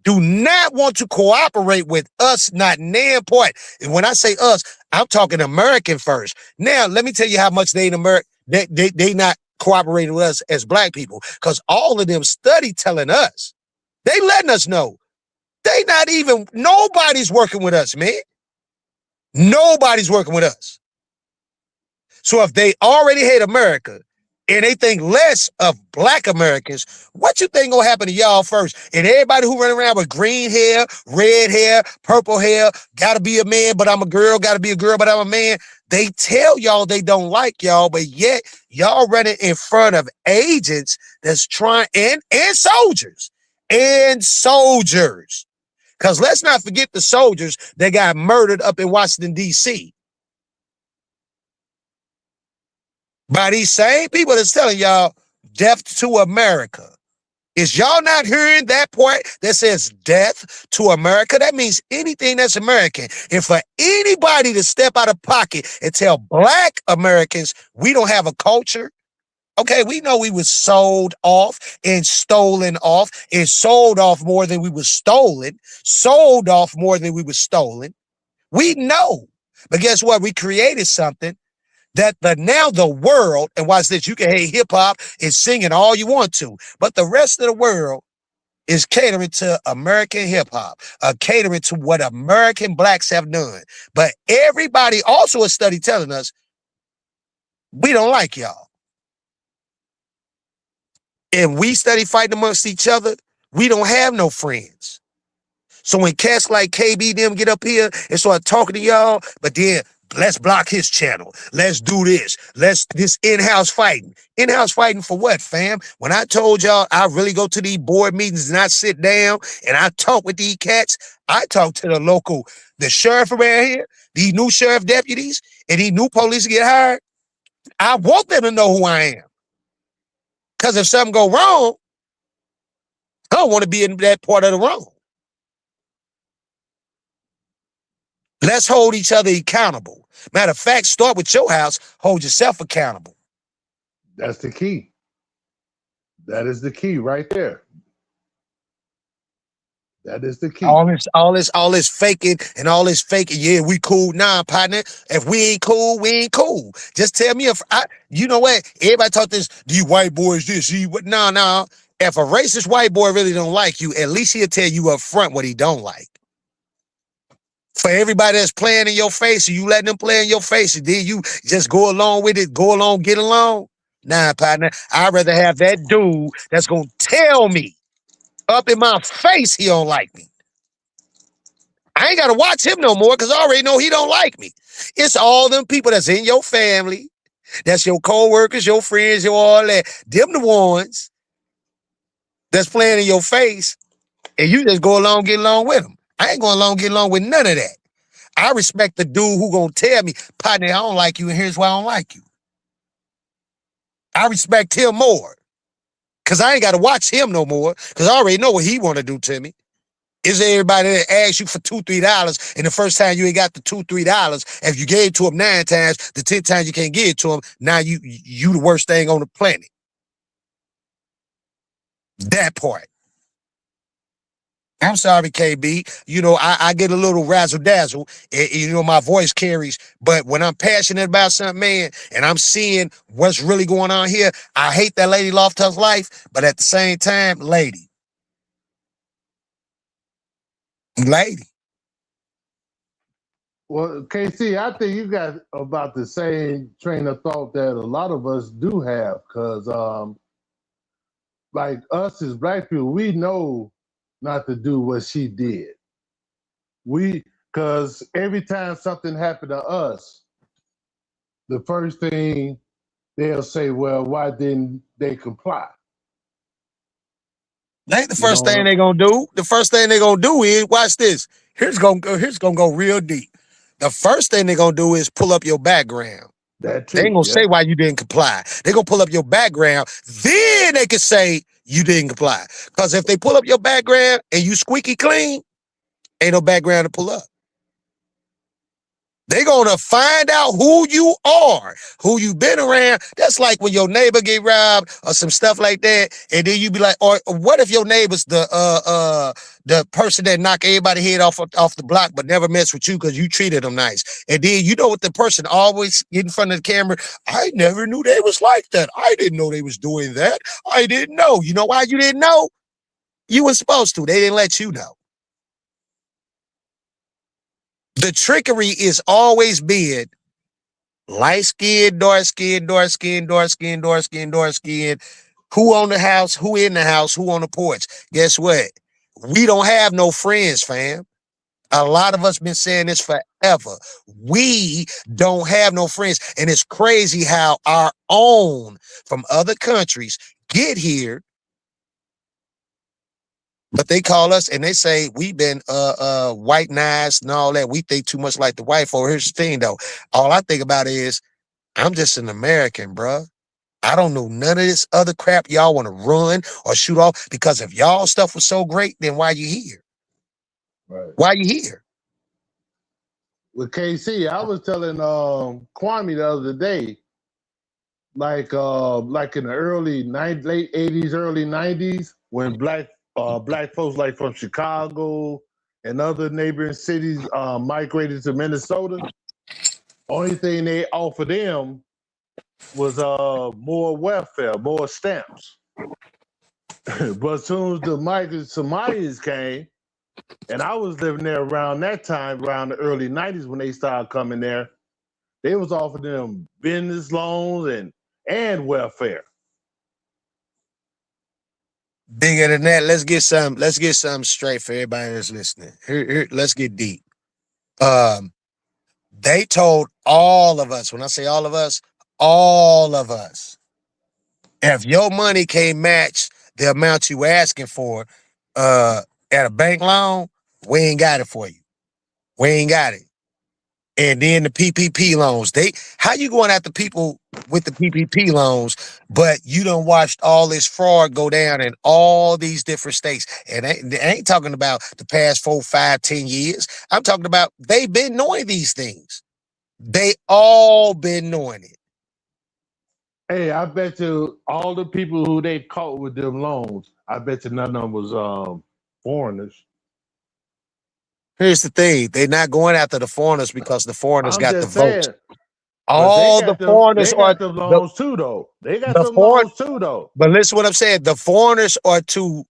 S2: do not want to cooperate with us, not nan point. And when I say us, I'm talking American first. Now, let me tell you how much they in America, they not cooperating with us as black people, because all of them study telling us. They letting us know. Nobody's working with us, man. Nobody's working with us. So if they already hate America and they think less of black Americans, what you think gonna happen to y'all first? And everybody who run around with green hair, red hair, purple hair, gotta be a man, but I'm a girl, gotta be a girl, but I'm a man. They tell y'all they don't like y'all, but yet y'all running in front of agents that's trying and soldiers. And soldiers. Because let's not forget the soldiers that got murdered up in Washington, D.C. by these same people that's telling y'all death to America. Is y'all not hearing that part that says death to America? That means anything that's American. And for anybody to step out of pocket and tell black Americans we don't have a culture, okay, we know we was sold off and stolen off and sold off more than we was stolen, sold off more than we was stolen. We know. But guess what? We created something that now the world, and watch this, you can hate hip hop and sing it all you want to, but the rest of the world is catering to American hip hop, catering to what American blacks have done. But everybody also a study telling us we don't like y'all. If we study fighting amongst each other, we don't have no friends. So when cats like KB them get up here and start talking to y'all, but then let's block his channel. Let's do this. Let's this in-house fighting. In-house fighting for what, fam? When I told y'all I really go to these board meetings and I sit down and I talk with these cats, I talk to the sheriff around here, these new sheriff deputies, and these new police get hired. I want them to know who I am. Because if something go wrong, I don't want to be in that part of the wrong. Let's hold each other accountable. Matter of fact, start with your house, hold yourself accountable.
S3: That's the key. That is the key right there. That is the key.
S2: All this faking and all this faking. Yeah, we cool. Nah, partner. If we ain't cool, we ain't cool. Just tell me you know what? Everybody talk this, these white boys this, no. If a racist white boy really don't like you, at least he'll tell you up front what he don't like. For everybody that's playing in your face, and you letting them play in your face, and then you just go along with it, get along. Nah, partner. I'd rather have that dude that's gonna tell me up in my face he don't like me. I ain't gotta watch him no more because I already know he don't like me. It's all them people that's in your family, that's your co-workers, your friends, your all that. Them the ones that's playing in your face, and you just go along, get along with them. I ain't going along, get along with none of that. I respect the dude who gonna tell me, partner, I don't like you, and here's why I don't like you. I respect him more. Cause I ain't gotta watch him no more. Cause I already know what he wanna do to me. Is there everybody that asks you for $2, $3, and the first time you ain't got the $2, $3, if you gave it to him 9 times, the 10 times you can't give it to him, now you the worst thing on the planet. That part. I'm sorry, KB. You know, I get a little razzle dazzle. You know, my voice carries. But when I'm passionate about something, man, and I'm seeing what's really going on here, I hate that lady lost her life. But at the same time, lady.
S3: Well, KC, I think you got about the same train of thought that a lot of us do have, because like us as black people, we know not to do what she did. Because every time something happened to us, the first thing they'll say, well, why didn't they comply?
S2: That ain't the first thing they're gonna do. The first thing they're gonna do is, watch this. Here's gonna go real deep. The first thing they're gonna do is pull up your background.
S3: That too,
S2: they ain't gonna say why you didn't comply. They're gonna pull up your background, then they can say you didn't comply. Because if they pull up your background and you squeaky clean, ain't no background to pull up. They're gonna find out who you are, who you been around. That's like when your neighbor get robbed or some stuff like that, and then you be like, or what if your neighbor's the person that knock everybody head off the block but never mess with you because you treated them nice. And then you know what the person always get in front of the camera, I never knew they was like that. I didn't know they was doing that. I didn't know. You know why you didn't know? You were supposed to. They didn't let you know. The trickery is always being light skin, dark skin, dark skin, dark skin, dark skin, dark skin. Who on the house, who in the house, who on the porch. Guess what? We don't have no friends, fam. A lot of us been saying this forever. We don't have no friends. And it's crazy how our own from other countries get here, but they call us and they say we've been white knives and all that. We think too much like the white folk. Here's the thing though. All I think about is I'm just an American, bruh. I don't know none of this other crap y'all want to run or shoot off, because if y'all stuff was so great, then why you here?
S3: Right.
S2: Why you here?
S3: With KC, I was telling Kwame the other day, like in the late 80s, early 90s, when black folks like from Chicago and other neighboring cities migrated to Minnesota, only thing they offered them was more welfare, more stamps. But as soon as the migrant Somalis came, and I was living there around that time, around the early '90s when they started coming there, they was offering them business loans and welfare.
S2: Bigger than that, let's get some straight for everybody that's listening. Let's get deep. Um, they told all of us, when I say all of us, if your money can't match the amount you asking for uh at a bank loan, we ain't got it for you. We ain't got it. And then the PPP loans. How you going after people with the PPP loans, but you done watched all this fraud go down in all these different states. And I ain't talking about the past 4, 5, 10 years. I'm talking about they've been knowing these things. They all been knowing it.
S3: Hey, I bet you all the people who they caught with them loans, I bet you none of them was foreigners.
S2: Here's the thing: they're not going after the foreigners because the foreigners
S3: I'm
S2: got the
S3: just
S2: votes.
S3: saying, but
S2: All the
S3: they
S2: foreigners are
S3: got them
S2: the
S3: loans too though. They got
S2: the
S3: them
S2: foreign.
S3: loans too though.
S2: But listen, what I'm saying: the foreigners are to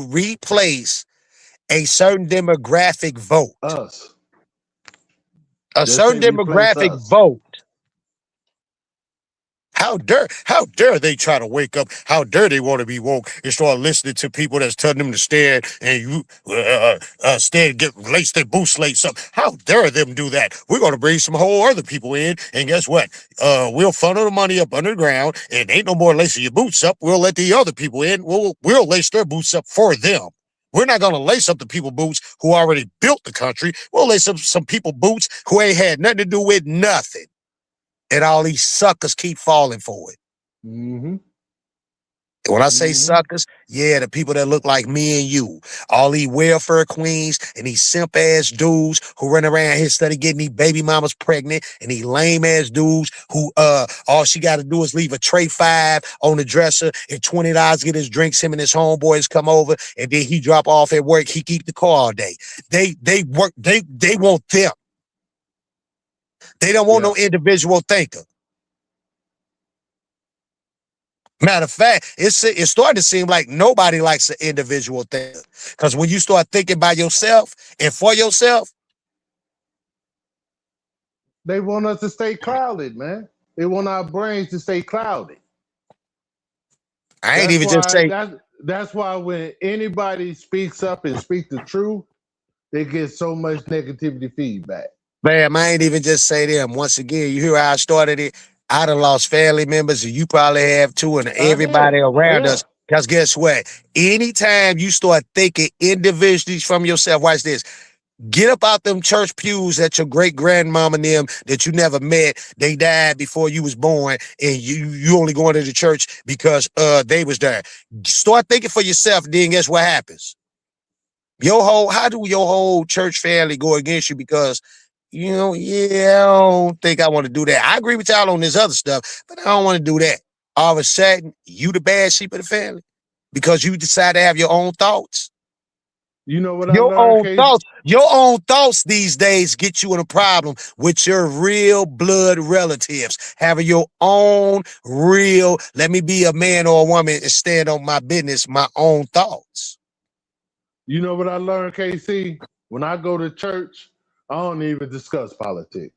S2: replace a certain demographic vote.
S3: Us.
S2: A
S3: Just say
S2: certain
S3: replace
S2: demographic
S3: us.
S2: vote. How dare they try to wake up? How dare they want to be woke and start listening to people that's telling them to stand and you stand, get lace their boots lace up? How dare them do that? We're gonna bring some whole other people in, and guess what? We'll funnel the money up underground, and ain't no more lacing your boots up. We'll let the other people in. We'll lace their boots up for them. We're not gonna lace up the people boots who already built the country. We'll lace up some people boots who ain't had nothing to do with nothing. And all these suckers keep falling for it.
S3: Mm-hmm.
S2: When I say
S3: Mm-hmm.
S2: suckers, yeah, the people that look like me and you, all these welfare queens and these simp ass dudes who run around here study getting these baby mamas pregnant, and these lame ass dudes who all she got to do is leave a tray 5 on the dresser and $20 get his drinks. Him and his homeboys come over, and then he drop off at work. He keep the car all day. They work. They want them. They don't want no
S3: Yep.
S2: individual thinker. Matter of fact, it's starting to seem like nobody likes an individual thinker. Because when you start thinking by yourself and for yourself,
S3: They want us to stay clouded, man. They want our brains to stay clouded.
S2: I ain't
S3: That's
S2: even just
S3: why
S2: say,
S3: that's why when anybody speaks up and speak the truth, they get so much negativity feedback.
S2: bam, I ain't even just say them. Once again, you hear how I started it? I done lost family members, and you probably have too, and
S3: I
S2: everybody
S3: did. Oh
S2: around
S3: yeah.
S2: us. Because guess what? Anytime you start thinking individually from yourself, watch this. Get up out them church pews that your great grandmama and them that you never met. They died before you was born, and you only going to the church because they was there. Start thinking for yourself, then guess what happens? How do your whole church family go against you because yeah, I don't think I want to do that. I agree with y'all on this other stuff, but I don't want to do that. All of a sudden, you the bad sheep of the family because you decide to have your own thoughts.
S3: You know what I learned, Case?
S2: Your own thoughts these days get you in a problem with your real blood relatives. Having your own real, let me be a man or a woman and stand on my business, my own thoughts.
S3: You know what I learned, KC? When I go to church, I don't even discuss politics.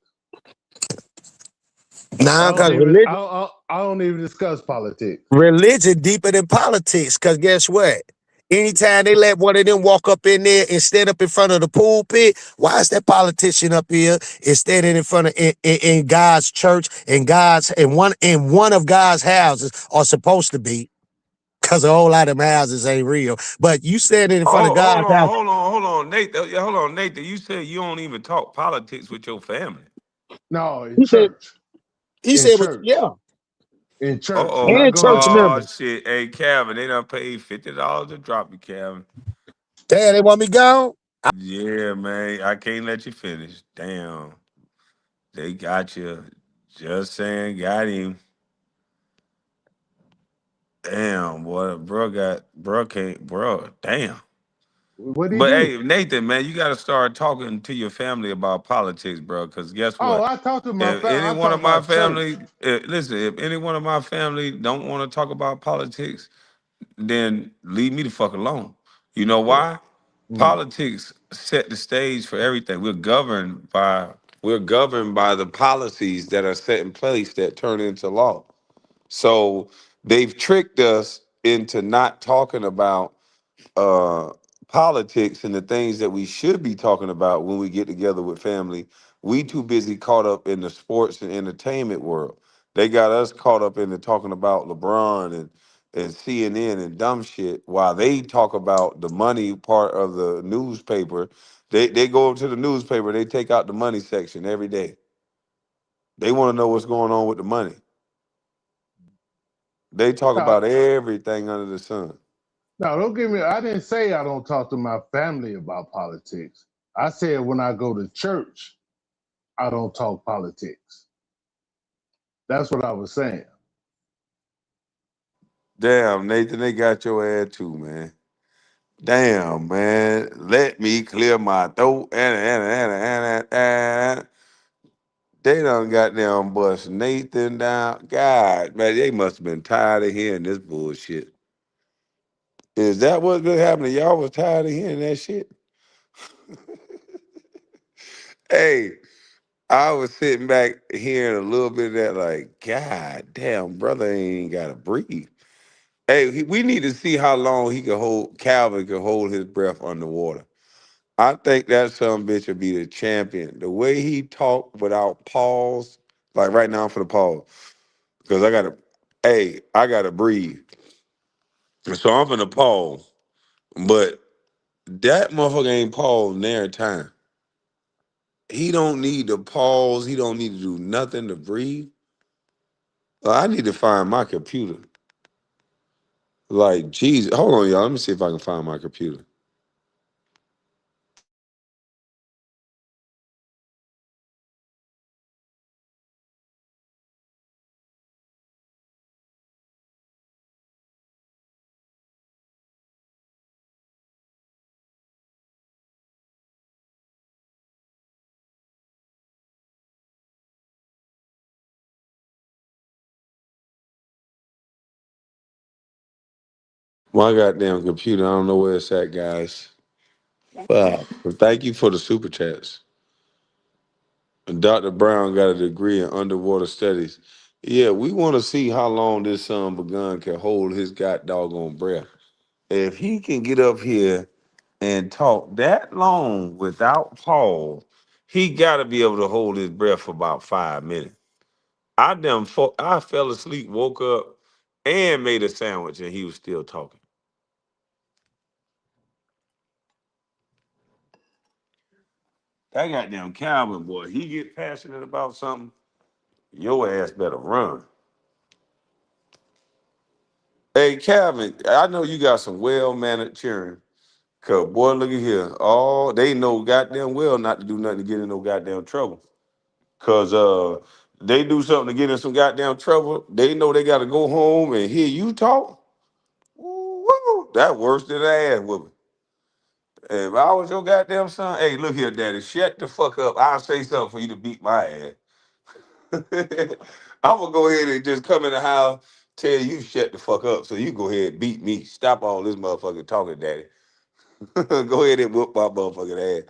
S2: Nah, because
S3: I don't even discuss politics.
S2: religion deeper than politics. Because guess what? Anytime they let one of them walk up in there and stand up in front of the pulpit, why is that politician up here and standing in front of in God's church and God's in one of God's houses are supposed to be? Because a whole lot of them houses ain't real. But you standing in front of
S1: Oh,
S2: God's house.
S1: hold on, Nathan. Hold on, Nathan. You said you don't even talk politics with your family.
S3: No, in
S2: He said,
S3: church.
S2: he
S3: In
S2: said,
S3: church.
S2: yeah,
S3: In
S1: Uh
S3: church. When I
S1: oh.
S2: and
S3: go to
S2: church
S1: Oh
S2: members.
S1: shit. Hey, Calvin, they done paid $50 to drop you, Calvin.
S2: Damn, they want me gone?
S1: Yeah, man. I can't let you finish. Damn. They got you. Just saying, got him. Damn, boy. Bro can't, bro. Damn.
S3: what do he
S1: But
S3: do?
S1: hey, Nathan, man, you got to start talking to your family about politics, bro. Because guess
S3: Oh,
S1: what?
S3: I talk to my
S1: If
S3: family.
S1: any
S3: I'm
S1: one
S3: talking
S1: of my
S3: about church.
S1: family, listen, if any one of my family don't want to talk about politics, then leave me the fuck alone. You know
S3: Yeah.
S1: why?
S3: Mm.
S1: Politics set the stage for everything. We're governed by the policies that are set in place that turn into law. So they've tricked us into not talking about uh politics and the things that we should be talking about when we get together with family. We too busy caught up in the sports and entertainment world. They got us caught up in the talking about LeBron and CNN and dumb shit while they talk about the money part of the newspaper. They go to the newspaper, they take out the money section every day. They want to know what's going on with the money. They talk
S3: Now,
S1: about everything under the sun.
S3: now, don't get me. I didn't say I don't talk to my family about politics. I said when I go to church, I don't talk politics. That's what I was saying.
S1: Damn, Nathan, they got your ass too, man. Damn, man. Let me clear my throat. And. They done goddamn bust Nathan down. God, man, they must have been tired of hearing this bullshit. Is that what's been happening? Y'all was tired of hearing that shit? Hey, I was sitting back hearing a little bit of that, like, God damn, brother ain't got to breathe. Hey, we need to see how long Calvin can hold his breath underwater. I think that son bitch will be the champion. The way he talked without pause, like right now I'm for the pause, because I gotta breathe. So I'm finna pause. But that motherfucker ain't paused near time. He don't need to pause. He don't need to do nothing to breathe. I need to find my computer. Like, Jesus. Hold on, y'all. Let me see if I can find my computer. My goddamn computer. I don't know where it's at, guys. Wow. But thank you for the super chats. And Dr. Brown got a degree in underwater studies. Yeah, we want to see how long this son of a gun can hold his god doggone breath. If he can get up here and talk that long without pause, he got to be able to hold his breath for about 5 minutes. I fell asleep, woke up, and made a sandwich, and he was still talking. That goddamn Calvin boy, he get passionate about something, your ass better run. Hey Calvin, I know you got some well mannered cheering. Cause boy, look at here. Oh, they know goddamn well not to do nothing to get in no goddamn trouble. Cause they do something to get in some goddamn trouble. They know they gotta go home and hear you talk. Woo, that worse than an ass whooping. If I was your goddamn son, hey, look here, daddy, shut the fuck up. I'll say something for you to beat my ass. I'm gonna go ahead and just come in the house, tell you shut the fuck up, so you go ahead and beat me. Stop all this motherfucking talking, daddy. Go ahead and whoop my motherfucking ass.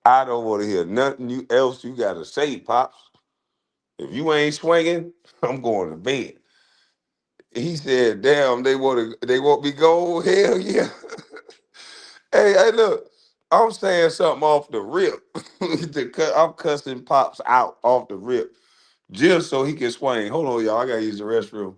S1: I don't want to hear nothing else you gotta say, pops. If you ain't swinging, I'm going to bed. He said, "Damn, they want me go. Hell yeah." Hey, look, I'm saying something off the rip. I'm cussing pops out off the rip just so he can swing. Hold on, y'all. I gotta use the restroom.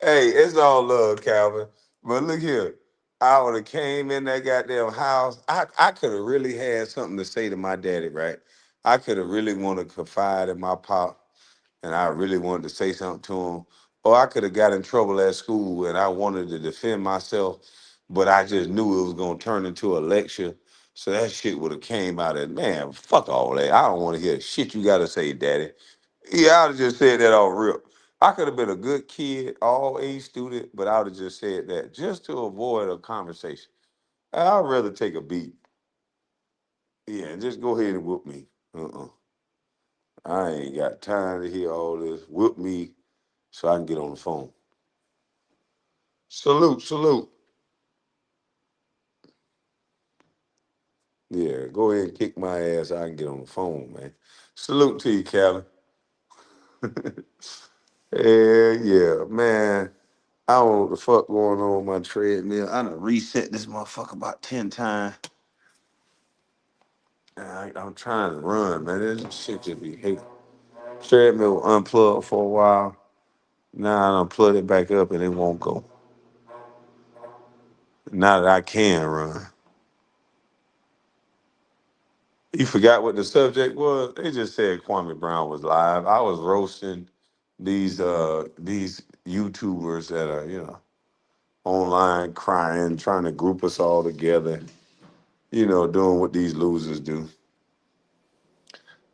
S1: Hey, it's all love, Calvin. But look here. I would have came in that goddamn house. I could have really had something to say to my daddy, right? I could have really wanted to confide in my pop, and I really wanted to say something to him. Or I could have got in trouble at school and I wanted to defend myself, but I just knew it was gonna turn into a lecture. So that shit would have came out of, man, fuck all that. I don't want to hear shit you gotta say, daddy. Yeah, I'd have just said that all real. I could have been a good kid, all A student, but I would have just said that just to avoid a conversation. I'd rather take a beat. Yeah, just go ahead and whoop me. Uh-uh. I ain't got time to hear all this. Whoop me so I can get on the phone. Salute, salute. Yeah, go ahead and kick my ass. I can get on the phone, man. Salute to you, Callie. Yeah, yeah, man. I don't know what the fuck going on with my treadmill. I done reset this motherfucker about 10 times. I'm trying to run, man. This shit just be hating. Treadmill unplugged for a while. Now I unplug it back up and it won't go. Now that I can run. You forgot what the subject was? They just said Kwame Brown was live. I was roasting these YouTubers that are, online crying, trying to group us all together, doing what these losers do.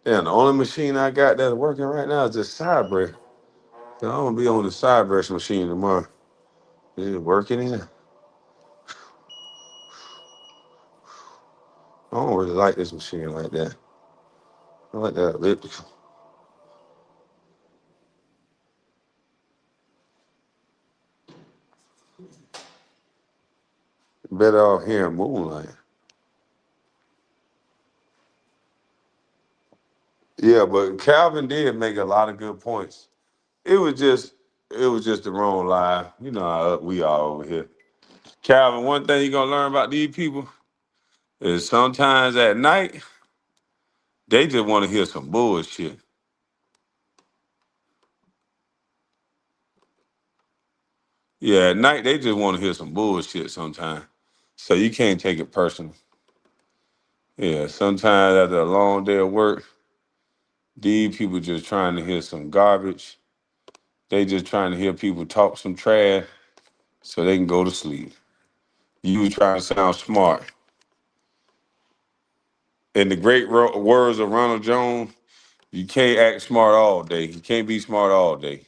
S1: Yeah, the only machine I got that's working right now is this Cyber. So I'm gonna be on the Cyber machine tomorrow. Is it working in? I don't really like this machine like that. I like that elliptical. Better off here in Moonlight. Yeah, but Calvin did make a lot of good points. It was just it was just the wrong lie. You know how we are over here. Calvin, one thing you're gonna learn about these people is sometimes at night they just want to hear some bullshit. Yeah, at night they just want to hear some bullshit sometimes. So you can't take it personal. Yeah, sometimes after a long day of work, these people just trying to hear some garbage. They just trying to hear people talk some trash so they can go to sleep. You trying to sound smart. In the great words of Ronald Jones, you can't act smart all day. You can't be smart all day.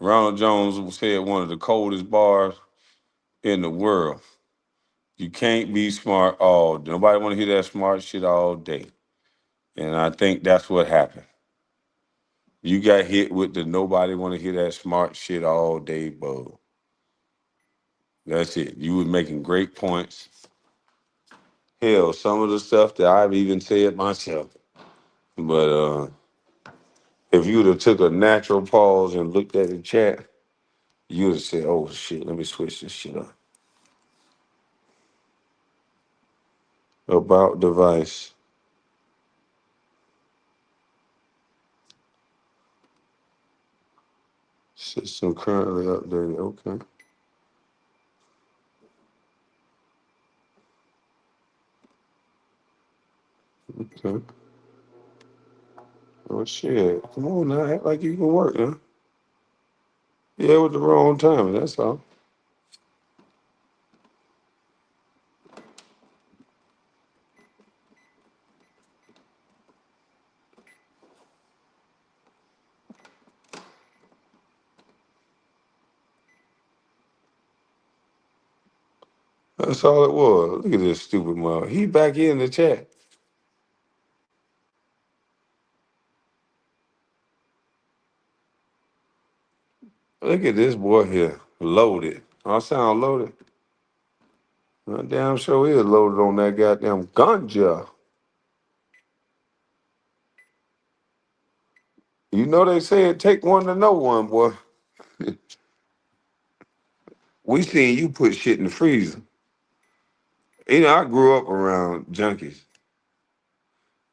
S1: Ronald Jones said one of the coldest bars in the world. You can't be smart all day. Nobody want to hear that smart shit all day. And I think that's what happened. You got hit with the nobody want to hear that smart shit all day bug. That's it. You was making great points. Hell, some of the stuff that I've even said myself. But if you would have took a natural pause and looked at the chat, you would have said, "Oh shit, let me switch this shit up." About device. System currently updated. Okay. Okay. Oh shit. Come on now. Act like you can work, huh? Yeah, with the wrong timing, that's all. That's all it was. Look at this stupid mother. He back in the chat. Look at this boy here. Loaded. I sound loaded. I damn sure is loaded on that goddamn ganja. You know they say it take one to know one, boy. We seen you put shit in the freezer. I grew up around junkies.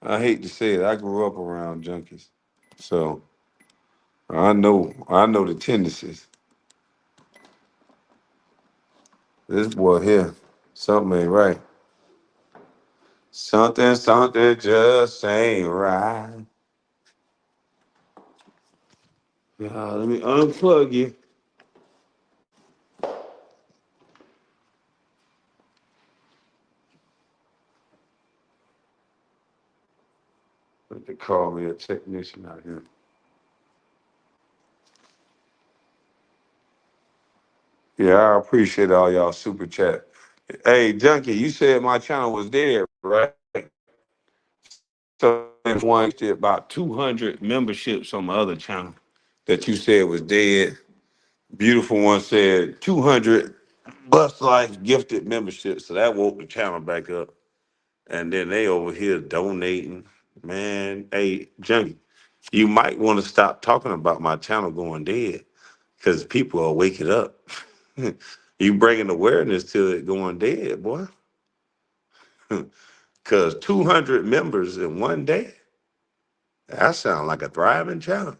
S1: I hate to say it, I grew up around junkies. So I know the tendencies. This boy here, something ain't right. Something, something just ain't right. Let me unplug you. They call me a technician out here. Yeah, I appreciate all y'all super chat. Hey, Junkie, you said my channel was dead, right? So if one did about 200 memberships on my other channel that you said was dead. Beautiful one said 200 Bustlife gifted memberships. So that woke the channel back up. And then they over here donating. Man, hey, Junkie, you might want to stop talking about my channel going dead because people are waking up. You bringing awareness to it going dead, boy. Because 200 members in one day, that sounds like a thriving channel.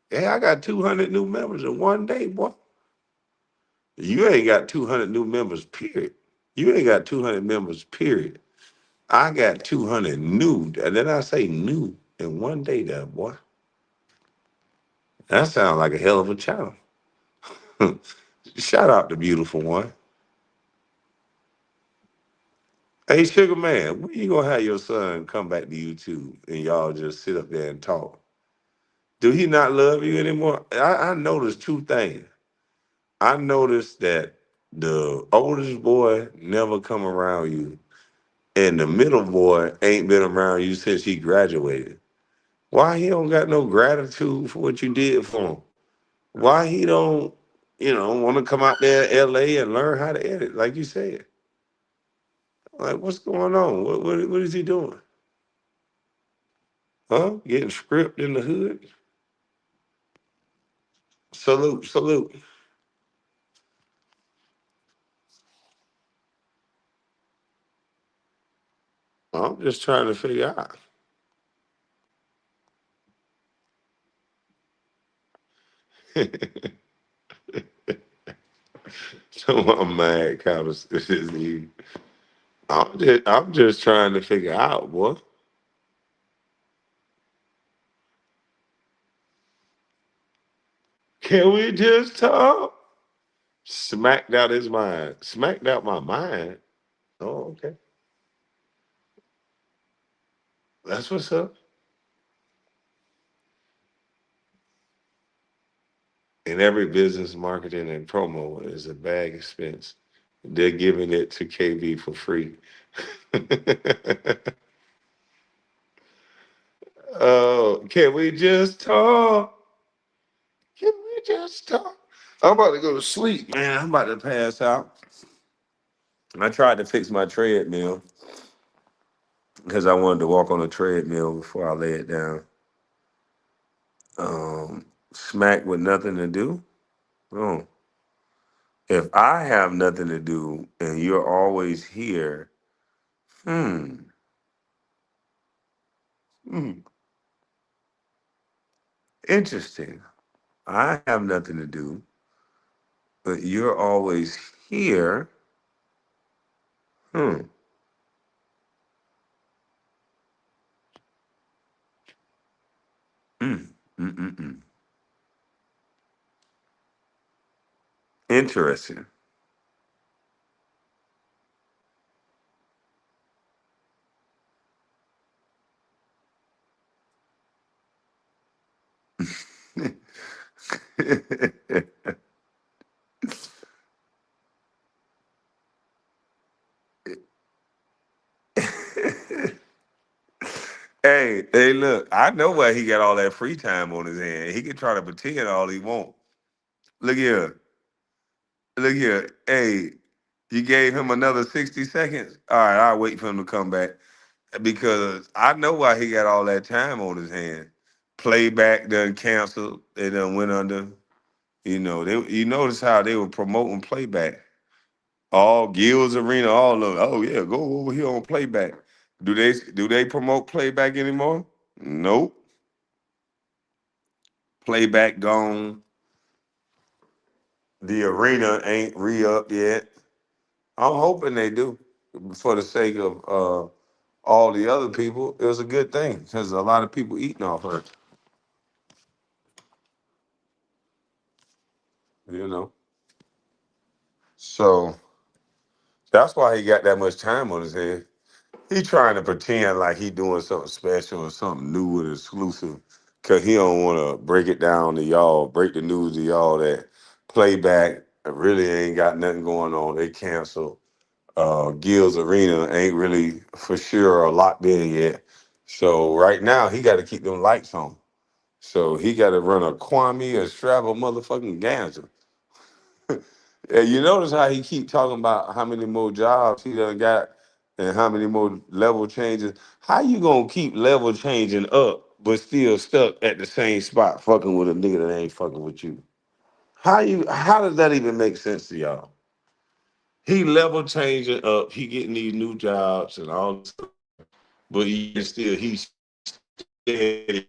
S1: Hey, I got 200 new members in one day, boy. You ain't got 200 new members, period. You ain't got 200 members, period. I got 200 new, and then I say new in one day there, boy. That sounds like a hell of a channel. Shout out to beautiful one. Hey, Sugar Man, when you gonna have your son come back to YouTube and y'all just sit up there and talk? Do he not love you anymore? I noticed two things. I noticed that the oldest boy never come around you, and the middle boy ain't been around you since he graduated. Why he don't got no gratitude for what you did for him? Why he don't, want to come out there to LA and learn how to edit, like you said? Like, what's going on? What is he doing? Huh? Getting script in the hood? Salute, salute. I'm just trying to figure out. So I'm mad, kind of. I'm just trying to figure out, boy. Can we just talk? Smacked out his mind. Smacked out my mind. Oh, okay. That's what's up. In every business, marketing, and promo is a bag expense. They're giving it to KB for free. Oh, can we just talk? Can we just talk? I'm about to go to sleep, man. I'm about to pass out. I tried to fix my treadmill because I wanted to walk on a treadmill before I lay it down. Smack with nothing to do. Oh, if I have nothing to do and you're always here, hmm, hmm, interesting. I have nothing to do, but you're always here. Hmm, mm, mm, mm, mm. Interesting. Hey, look, I know why he got all that free time on his hand. He can try to pretend all he want. Look here. Look here. Hey, you gave him another 60 seconds. All right, I'll wait for him to come back. Because I know why he got all that time on his hand. Playback done canceled. They done went under. You notice how they were promoting playback. All Gills Arena, all of them. Oh yeah, go over here on playback. Do they promote playback anymore? Nope. Playback gone. The arena ain't re-up yet. I'm hoping they do. for the sake of all the other people, it was a good thing because a lot of people eating off her. You know, so that's why he got that much time on his head. He trying to pretend like he doing something special or something new and exclusive, cause he don't want to break it down to y'all, break the news to y'all that playback really ain't got nothing going on. They canceled. Gil's Arena ain't really for sure locked in yet. So right now he got to keep them lights on. So he got to run a Kwame or travel motherfucking Ganser. And you notice how he keep talking about how many more jobs he done got and how many more level changes. How you gonna keep level changing up but still stuck at the same spot fucking with a nigga that ain't fucking with you? How does that even make sense to y'all? He level changing up, he getting these new jobs and all this, but he's steady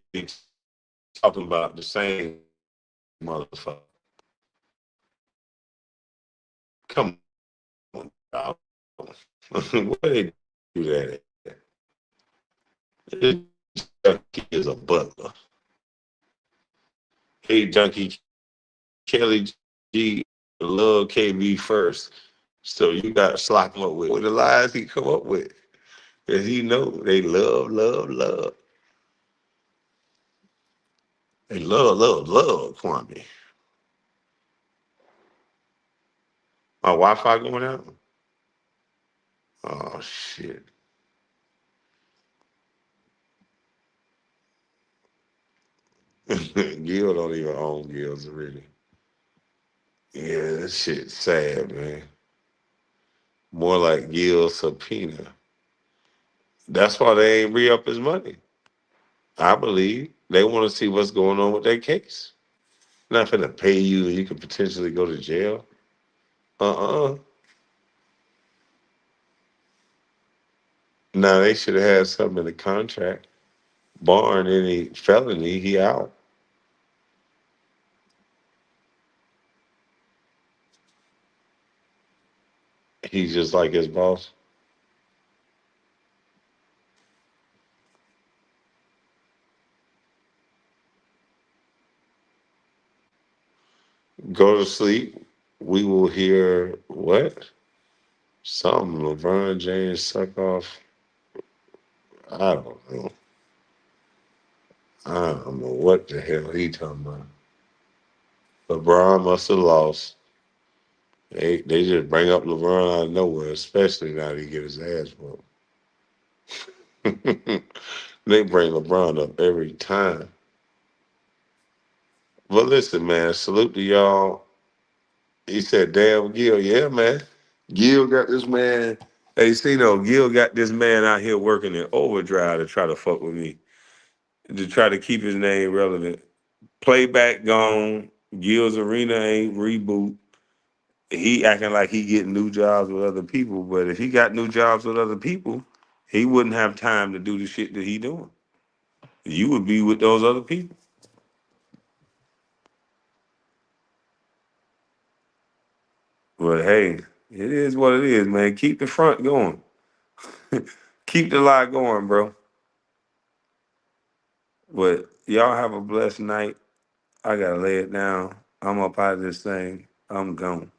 S1: talking about the same motherfucker. Come on, dog. Where they do that at? This junkie is a butler. Hey, junkie, Kelly G love KB first. So you got to slap him up with the lies he come up with. Because he know they love, love, love. They love, love, love Kwame. My Wi-Fi going out? Oh, shit. Gil don't even own Gil's really. Yeah, that shit sad, man. More like Gil's subpoena. That's why they ain't re-up his money. I believe they want to see what's going on with their case. Not finna pay you and you could potentially go to jail. Uh-uh. Now they should have had something in the contract. Barring any felony, he out. He's just like his boss. Go to sleep. We will hear what? Something LeBron James suck off. I don't know. I don't know what the hell he talking about. LeBron must have lost. They just bring up LeBron out of nowhere, especially now that he get his ass whooped. They bring LeBron up every time. But listen, man, salute to y'all. He said, damn, Gil. Yeah, man. Gil got this man. Hey, see, no, Gil got this man out here working in overdrive to try to fuck with me, to try to keep his name relevant. Playback gone. Gil's Arena ain't reboot. He acting like he getting new jobs with other people, but if he got new jobs with other people, he wouldn't have time to do the shit that he doing. You would be with those other people. But hey, it is what it is, man. Keep the front going. Keep the lie going, bro. But y'all have a blessed night. I gotta lay it down. I'm up out of this thing. I'm gone.